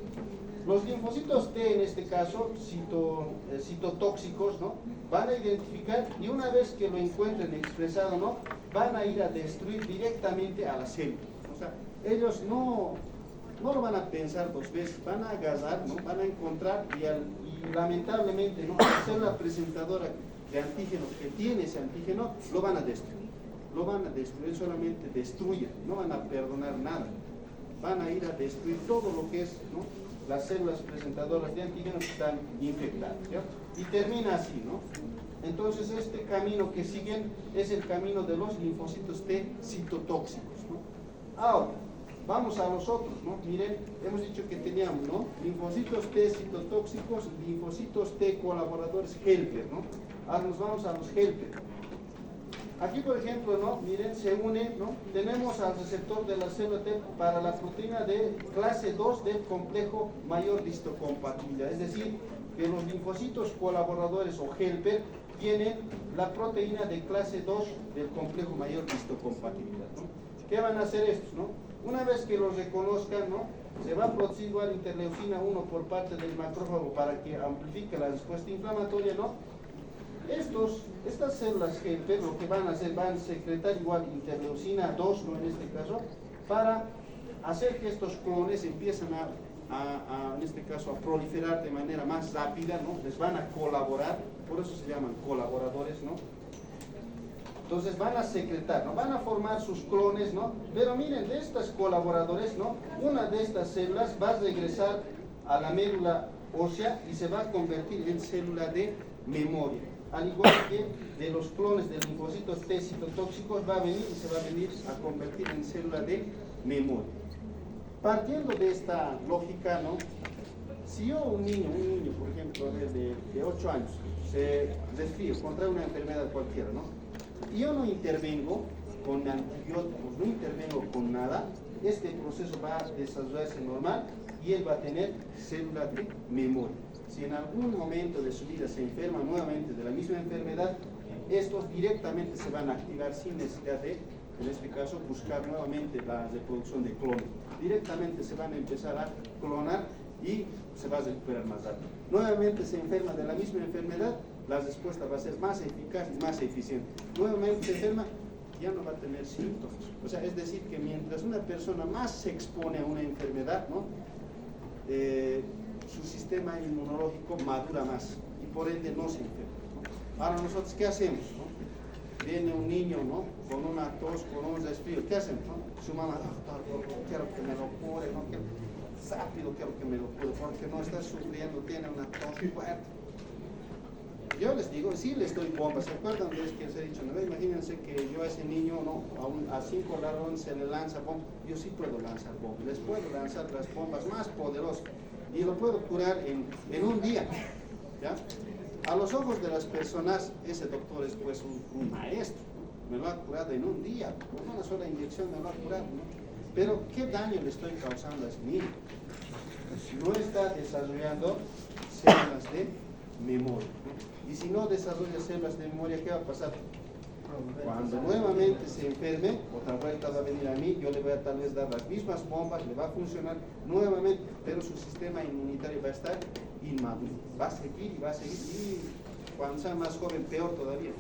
los linfocitos T, en este caso, citotóxicos, ¿no? Van a identificar y una vez que lo encuentren expresado, ¿no? Van a ir a destruir directamente a la célula. O sea, ellos no lo van a pensar dos veces, van a agarrar, ¿no? Van a encontrar y lamentablemente, ¿no? La célula presentadora de antígeno que tiene ese antígeno, lo van a destruir. Lo van a destruir, solamente destruyen, no van a perdonar nada. Van a ir a destruir todo lo que es, ¿no? Las células presentadoras de antígenos que están infectadas, ¿ya? Y termina así, ¿no? Entonces este camino que siguen es el camino de los linfocitos T citotóxicos, ¿no? Ahora, vamos a los otros, ¿no? Miren, hemos dicho que teníamos, ¿no? Linfocitos T citotóxicos, linfocitos T colaboradores helper, ¿no? Ahora nos vamos a los helper. Aquí, por ejemplo, ¿no? Miren, se une, ¿no? Tenemos al receptor de la célula T para la proteína de clase 2 del complejo mayor histocompatibilidad. Es decir, que los linfocitos colaboradores o helper tienen la proteína de clase 2 del complejo mayor histocompatibilidad, ¿no? ¿Qué van a hacer estos, no? Una vez que los reconozcan, ¿no? Se va a producir igual interleucina 1 por parte del macrófago para que amplifique la respuesta inflamatoria, ¿no? Estas células helper lo que van a hacer, van a secretar igual interleucina 2, ¿no? En este caso, para hacer que estos clones empiecen en este caso, a proliferar de manera más rápida, ¿no? Les van a colaborar, por eso se llaman colaboradores, ¿no? Entonces van a secretar, ¿no? Van a formar sus clones, ¿no? Pero miren, de estos colaboradores, ¿no? Una de estas células va a regresar a la médula ósea y se va a convertir en célula de memoria. Al igual que de los clones de linfocitos T citotóxicos, va a venir y se va a venir a convertir en célula de memoria. Partiendo de esta lógica, ¿no? Si yo, un niño, por ejemplo, de 8 años, se resfría, contrae una enfermedad cualquiera, ¿no? Y yo no intervengo con antibióticos, no intervengo con nada, este proceso va a desarrollarse normal y él va a tener célula de memoria. Si en algún momento de su vida se enferma nuevamente de la misma enfermedad, estos directamente se van a activar sin necesidad de, en este caso, buscar nuevamente la reproducción de clones. Directamente se van a empezar a clonar y se va a recuperar más rápido. Nuevamente se enferma de la misma enfermedad, la respuesta va a ser más eficaz y más eficiente. Nuevamente se enferma, ya no va a tener síntomas. O sea, es decir, que mientras una persona más se expone a una enfermedad, ¿no? Su sistema inmunológico madura más y por ende no se enferma, ¿no? Ahora nosotros, ¿qué hacemos, no? Viene un niño, ¿no? Con una tos, con un resfrío, ¿qué hacemos, no? Su mamá, doctor, quiero que me lo cure, no quiero, rápido quiero que me lo cure, porque no está sufriendo, tiene una tos fuerte. Yo les digo, sí les doy bombas. ¿Se acuerdan de eso que les he dicho? ¿No? Imagínense que yo a ese niño, ¿no? A 5 ladrones se le lanza bombas. Yo sí puedo lanzar bombas. Les puedo lanzar las bombas más poderosas. Y lo puedo curar en un día. ¿Ya? A los ojos de las personas, ese doctor es pues un maestro, ¿no? Me lo ha curado en un día. Con una sola inyección me lo ha curado, ¿no? Pero, ¿qué daño le estoy causando a ese niño? No está desarrollando células de memoria, ¿no? Y si no desarrolla células de memoria, ¿qué va a pasar? Cuando nuevamente se enferme, otra vuelta va a venir a mí, yo le voy a tal vez dar las mismas bombas, le va a funcionar nuevamente, pero su sistema inmunitario va a estar inmaduro, va a seguir y cuando sea más joven peor todavía.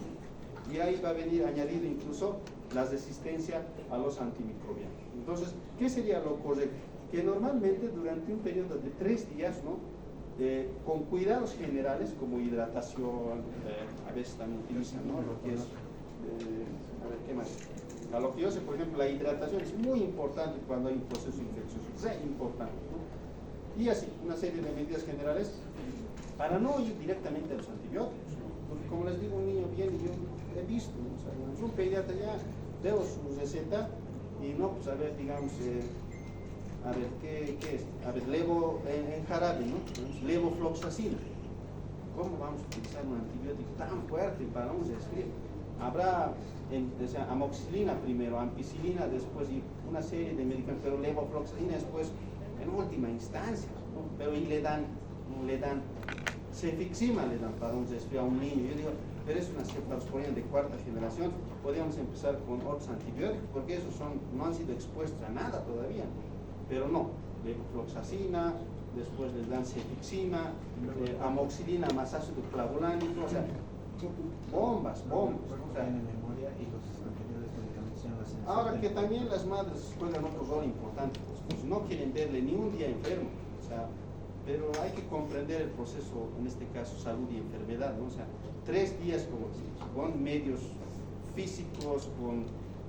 Y ahí va a venir añadido incluso la resistencia a los antimicrobianos. Entonces, ¿qué sería lo correcto? Que normalmente durante un periodo de 3 días, ¿no? Con cuidados generales como hidratación, a veces también utilizan, ¿no? Lo que es, a ver, ¿qué más? A lo que yo sé, por ejemplo, la hidratación es muy importante cuando hay un proceso infeccioso, re importante, ¿no? Y así, una serie de medidas generales para no ir directamente a los antibióticos, ¿no? Porque como les digo, un niño viene, yo he visto, ¿no? O sea, un pediatra ya veo su receta y no, pues a ver, digamos, a ver, ¿qué es? A ver, levo en jarabe, ¿no? Levofloxacina. ¿Cómo vamos a utilizar un antibiótico tan fuerte para un resfrío? Habrá, o sea, amoxicilina primero, ampicilina después y una serie de medicamentos, pero levofloxacina después en última instancia, ¿no? Pero y le dan cefixima le dan para un resfrío a un niño. Yo digo, pero es una cefalosporina de 4ª generación, podríamos empezar con otros antibióticos, porque esos no han sido expuestos a nada todavía. Pero no, levofloxacina, después les dan cefixima, amoxicilina más ácido clavulánico, o sea, bombas, ¿no? O sea, ahora que también las madres juegan otro rol importante, pues no quieren verle ni un día enfermo, o sea, pero hay que comprender el proceso, en este caso salud y enfermedad, ¿no? O sea, 3 días con medios físicos, con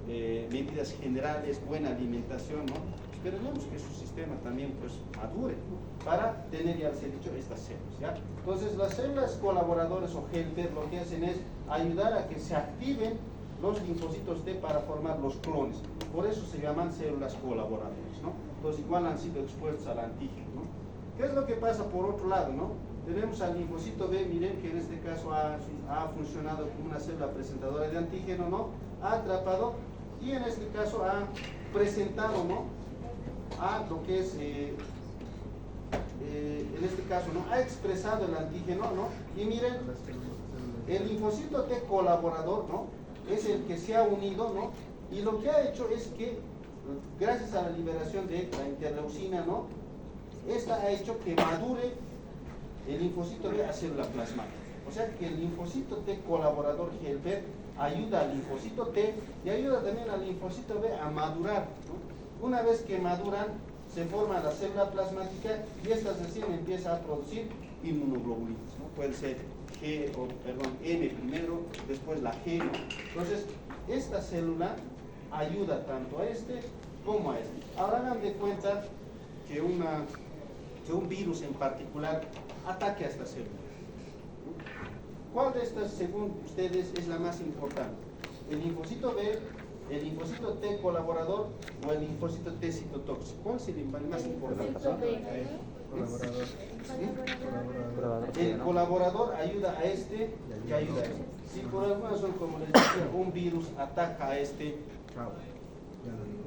medidas generales, buena alimentación, ¿no? Esperemos que su sistema también pues madure, ¿no? Para tener, ya les he dicho, estas células, ¿ya? Entonces las células colaboradores o helper lo que hacen es ayudar a que se activen los linfocitos T para formar los clones, por eso se llaman células colaboradoras, ¿no? Entonces igual han sido expuestos al antígeno, ¿no? ¿Qué es lo que pasa por otro lado, no? Tenemos al linfocito B, miren que en este caso ha funcionado como una célula presentadora de antígeno, ¿no? Ha atrapado y en este caso ha presentado, ¿no? A lo que es, en este caso, ¿no? Ha expresado el antígeno, ¿no? Y miren, el linfocito T colaborador, ¿no? Es el que se ha unido, ¿no? Y lo que ha hecho es que, gracias a la liberación de la interleucina, ¿no? Esta ha hecho que madure el linfocito B a célula plasmática. O sea que el linfocito T colaborador helper ayuda al linfocito T y ayuda también al linfocito B a madurar, ¿no? Una vez que maduran, se forma la célula plasmática y esta recién empieza a producir inmunoglobulinas, ¿no? Puede ser M primero, después la G, ¿no? Entonces, esta célula ayuda tanto a este como a este. Ahora hagan de cuenta que un virus en particular ataque a esta célula. ¿Cuál de estas, según ustedes, es la más importante? ¿El linfocito B, el linfocito T colaborador o el linfocito T citotóxico? ¿Cuál es el más importante? El colaborador ayuda a este y ayuda a este. Si por alguna razón, como les decía, un virus ataca a este,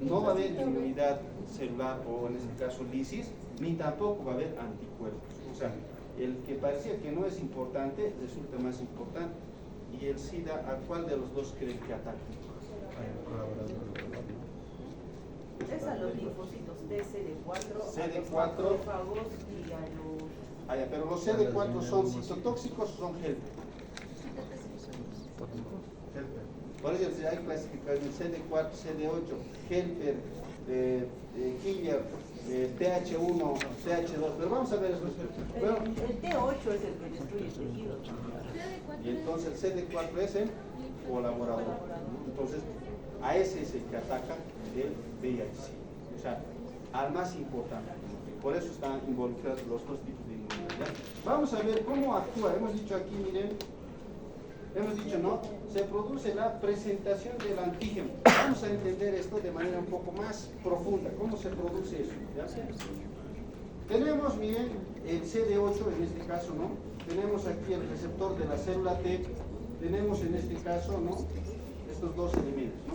no va a haber inmunidad celular o en este caso lisis, ni tampoco va a haber anticuerpos. O sea, el que parecía que no es importante resulta más importante. Y el SIDA, ¿a cuál de los dos creen que ataca?
Es a los linfocitos T, CD4,
CD4,
a los macrófagos y
Ah, ya, pero los CD4 son citotóxicos o son helper. Por eso hay clasificación CD4, CD8, helper, killer, TH1, TH2, pero vamos a ver eso. Bueno,
El T8 es el que destruye tejidos.
y entonces el CD4 es el colaborador. Entonces, a ese es el que ataca el VIH. O sea, al más importante. Por eso están involucrados los dos tipos de inmunidad. ¿Ya? Vamos a ver cómo actúa. Hemos dicho aquí, miren, hemos dicho, ¿no? Se produce la presentación del antígeno. Vamos a entender esto de manera un poco más profunda. ¿Cómo se produce eso? ¿Ya? Tenemos, miren, el CD8 en este caso, ¿no? Tenemos aquí el receptor de la célula T. Tenemos en este caso, ¿no? Estos dos elementos, ¿no?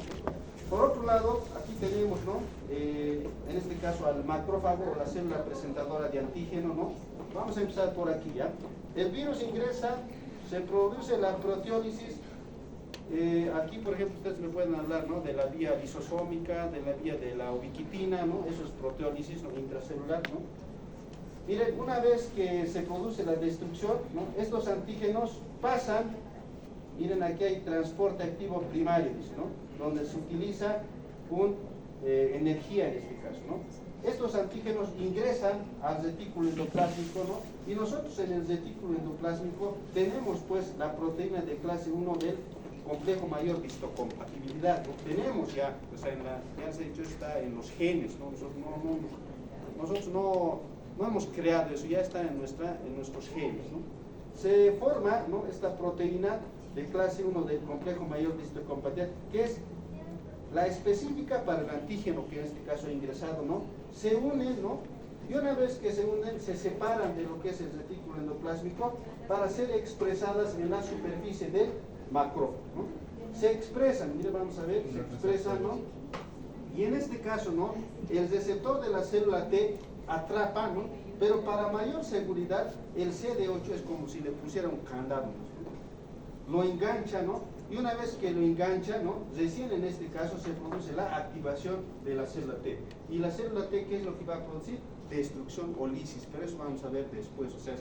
Por otro lado, aquí tenemos, ¿no? En este caso al macrófago o la célula presentadora de antígeno, ¿no? Vamos a empezar por aquí, ¿ya? El virus ingresa, se produce la proteólisis. Aquí, por ejemplo, ustedes me pueden hablar, ¿no? De la vía lisosómica, de la vía de la ubiquitina, ¿no? Eso es proteólisis, ¿no? Intracelular, ¿no? Miren, una vez que se produce la destrucción, ¿no? Estos antígenos pasan, miren, aquí hay transporte activo primario, ¿no? Donde se utiliza energía en este caso, ¿no? Estos antígenos ingresan al retículo endoplásmico, ¿no? Y nosotros en el retículo endoplásmico tenemos pues la proteína de clase 1 del complejo mayor de histocompatibilidad, ¿no? Tenemos ya, o sea, ya se ha dicho, está en los genes, ¿no? Nosotros no hemos creado eso, ya está en nuestros genes, ¿no? Se forma, ¿no? Esta proteína de clase 1 del complejo mayor de histocompatibilidad, que es la específica para el antígeno que en este caso ha ingresado, ¿no? Se unen, ¿no? Y una vez que se unen, se separan de lo que es el retículo endoplásmico para ser expresadas en la superficie del macrófago, ¿no? Se expresan, mire, vamos a ver, se expresan, ¿no? Y en este caso, ¿no? El receptor de la célula T atrapa, ¿no? Pero para mayor seguridad, el CD8 es como si le pusiera un candado, ¿no? Lo engancha, ¿no? Y una vez que lo engancha, ¿no? Recién en este caso se produce la activación de la célula T. Y la célula T, ¿qué es lo que va a producir? Destrucción o lisis, pero eso vamos a ver después, o sea,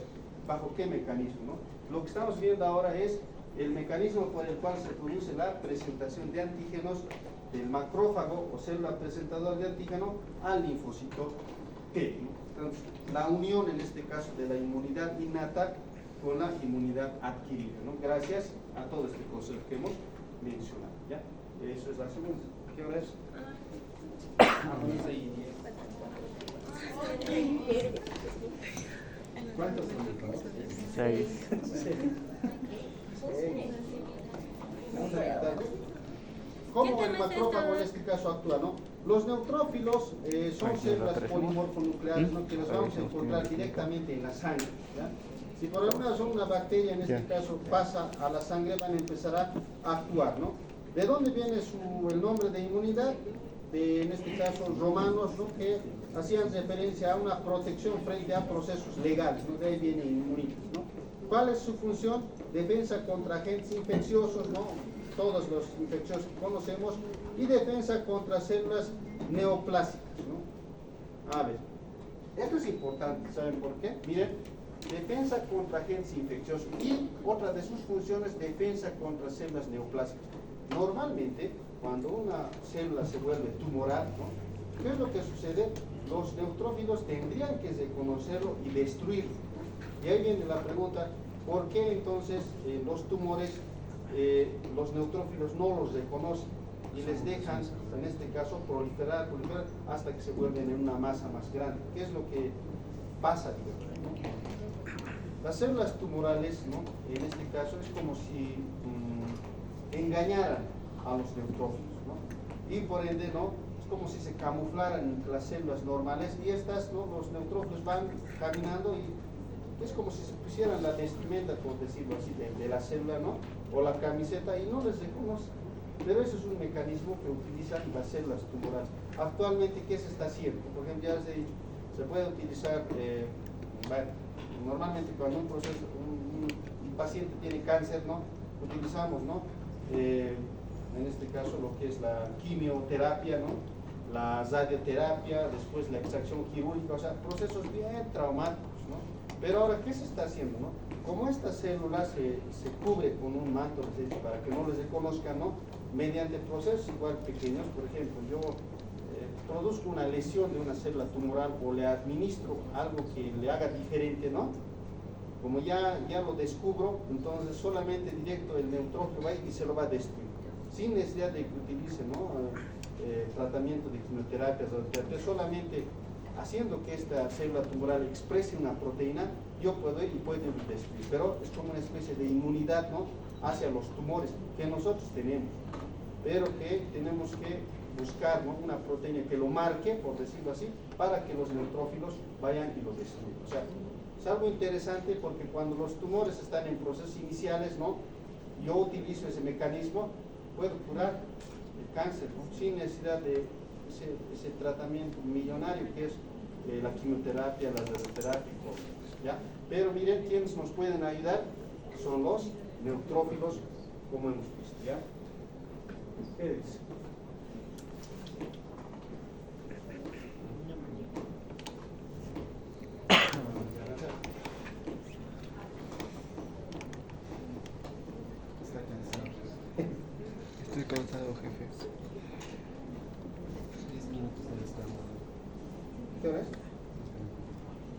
bajo qué mecanismo, ¿no? Lo que estamos viendo ahora es el mecanismo por el cual se produce la presentación de antígenos del macrófago o célula presentadora de antígeno al linfocito T, ¿no? Entonces, la unión en este caso de la inmunidad innata con la inmunidad adquirida, ¿no? Gracias a todo este proceso que hemos mencionado, ¿ya? Eso es la segunda. ¿Qué hora es? 11:10. ¿Cuántos son?
6.
¿Cómo el macrófago en este caso actúa, no? Los neutrófilos son células polimorfonucleares, ¿no? Que las vamos a encontrar directamente en la sangre, ¿ya? Si por alguna razón una bacteria en este caso pasa a la sangre, van a empezar a actuar, ¿no? ¿De dónde viene el nombre de inmunidad? En este caso romanos, ¿no? Que hacían referencia a una protección frente a procesos legales, ¿no? De ahí viene inmunitas, ¿no? ¿Cuál es su función? Defensa contra agentes infecciosos, ¿no? Todos los infecciosos que conocemos, y defensa contra células neoplásicas, ¿no? A ver, esto es importante, ¿saben por qué? Miren, defensa contra agentes infecciosos y otra de sus funciones, defensa contra células neoplásicas. Normalmente, cuando una célula se vuelve tumoral, ¿no? ¿Qué es lo que sucede? Los neutrófilos tendrían que reconocerlo y destruirlo. Y ahí viene la pregunta, ¿por qué entonces los tumores, los neutrófilos no los reconocen y les dejan, en este caso, proliferar hasta que se vuelven en una masa más grande? ¿Qué es lo que pasa, digamos, ¿no? Las células tumorales, ¿no? En este caso, es como si engañaran a los neutrófilos, ¿no? Y por ende, ¿no? Es como si se camuflaran entre las células normales y estas, ¿no? Los neutrófilos van caminando y es como si se pusieran la vestimenta, por decirlo así, de la célula, ¿no? O la camiseta y no les reconoce. Pero eso es un mecanismo que utilizan las células tumorales. Actualmente, ¿qué se está haciendo? Por ejemplo, ya se puede utilizar, normalmente cuando un paciente tiene cáncer, ¿no? Utilizamos, ¿no? En este caso lo que es la quimioterapia, ¿no? La radioterapia, después la extracción quirúrgica, o sea, procesos bien traumáticos, ¿no? Pero ahora, ¿qué se está haciendo, no? Como esta célula se cubre con un manto, para que no les reconozcan, ¿no? Mediante procesos igual pequeños, por ejemplo, yo produzco una lesión de una célula tumoral o le administro algo que le haga diferente, ¿no? Como ya lo descubro, entonces solamente directo el neutrófilo va y se lo va a destruir, sin necesidad de que utilice, ¿no? Tratamiento de quimioterapia, solamente haciendo que esta célula tumoral exprese una proteína, yo puedo ir y puedo destruir, pero es como una especie de inmunidad, ¿no? Hacia los tumores que nosotros tenemos, pero que tenemos que buscar, ¿no? Una proteína que lo marque, por decirlo así, para que los neutrófilos vayan y lo destruyan. O sea, es algo interesante porque cuando los tumores están en procesos iniciales, ¿no? Yo utilizo ese mecanismo, puedo curar el cáncer, ¿no? Sin necesidad de ese tratamiento millonario que es la quimioterapia, la radioterapia, ¿ya? Pero miren, quienes nos pueden ayudar son los neutrófilos, como hemos visto, ¿ya? ¿Qué dice?
Estoy cansado, jefe.
10 minutos de descanso.
¿Qué hora es?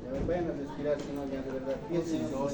Ya vayan a respirar, si no, ya de verdad, 10 minutos.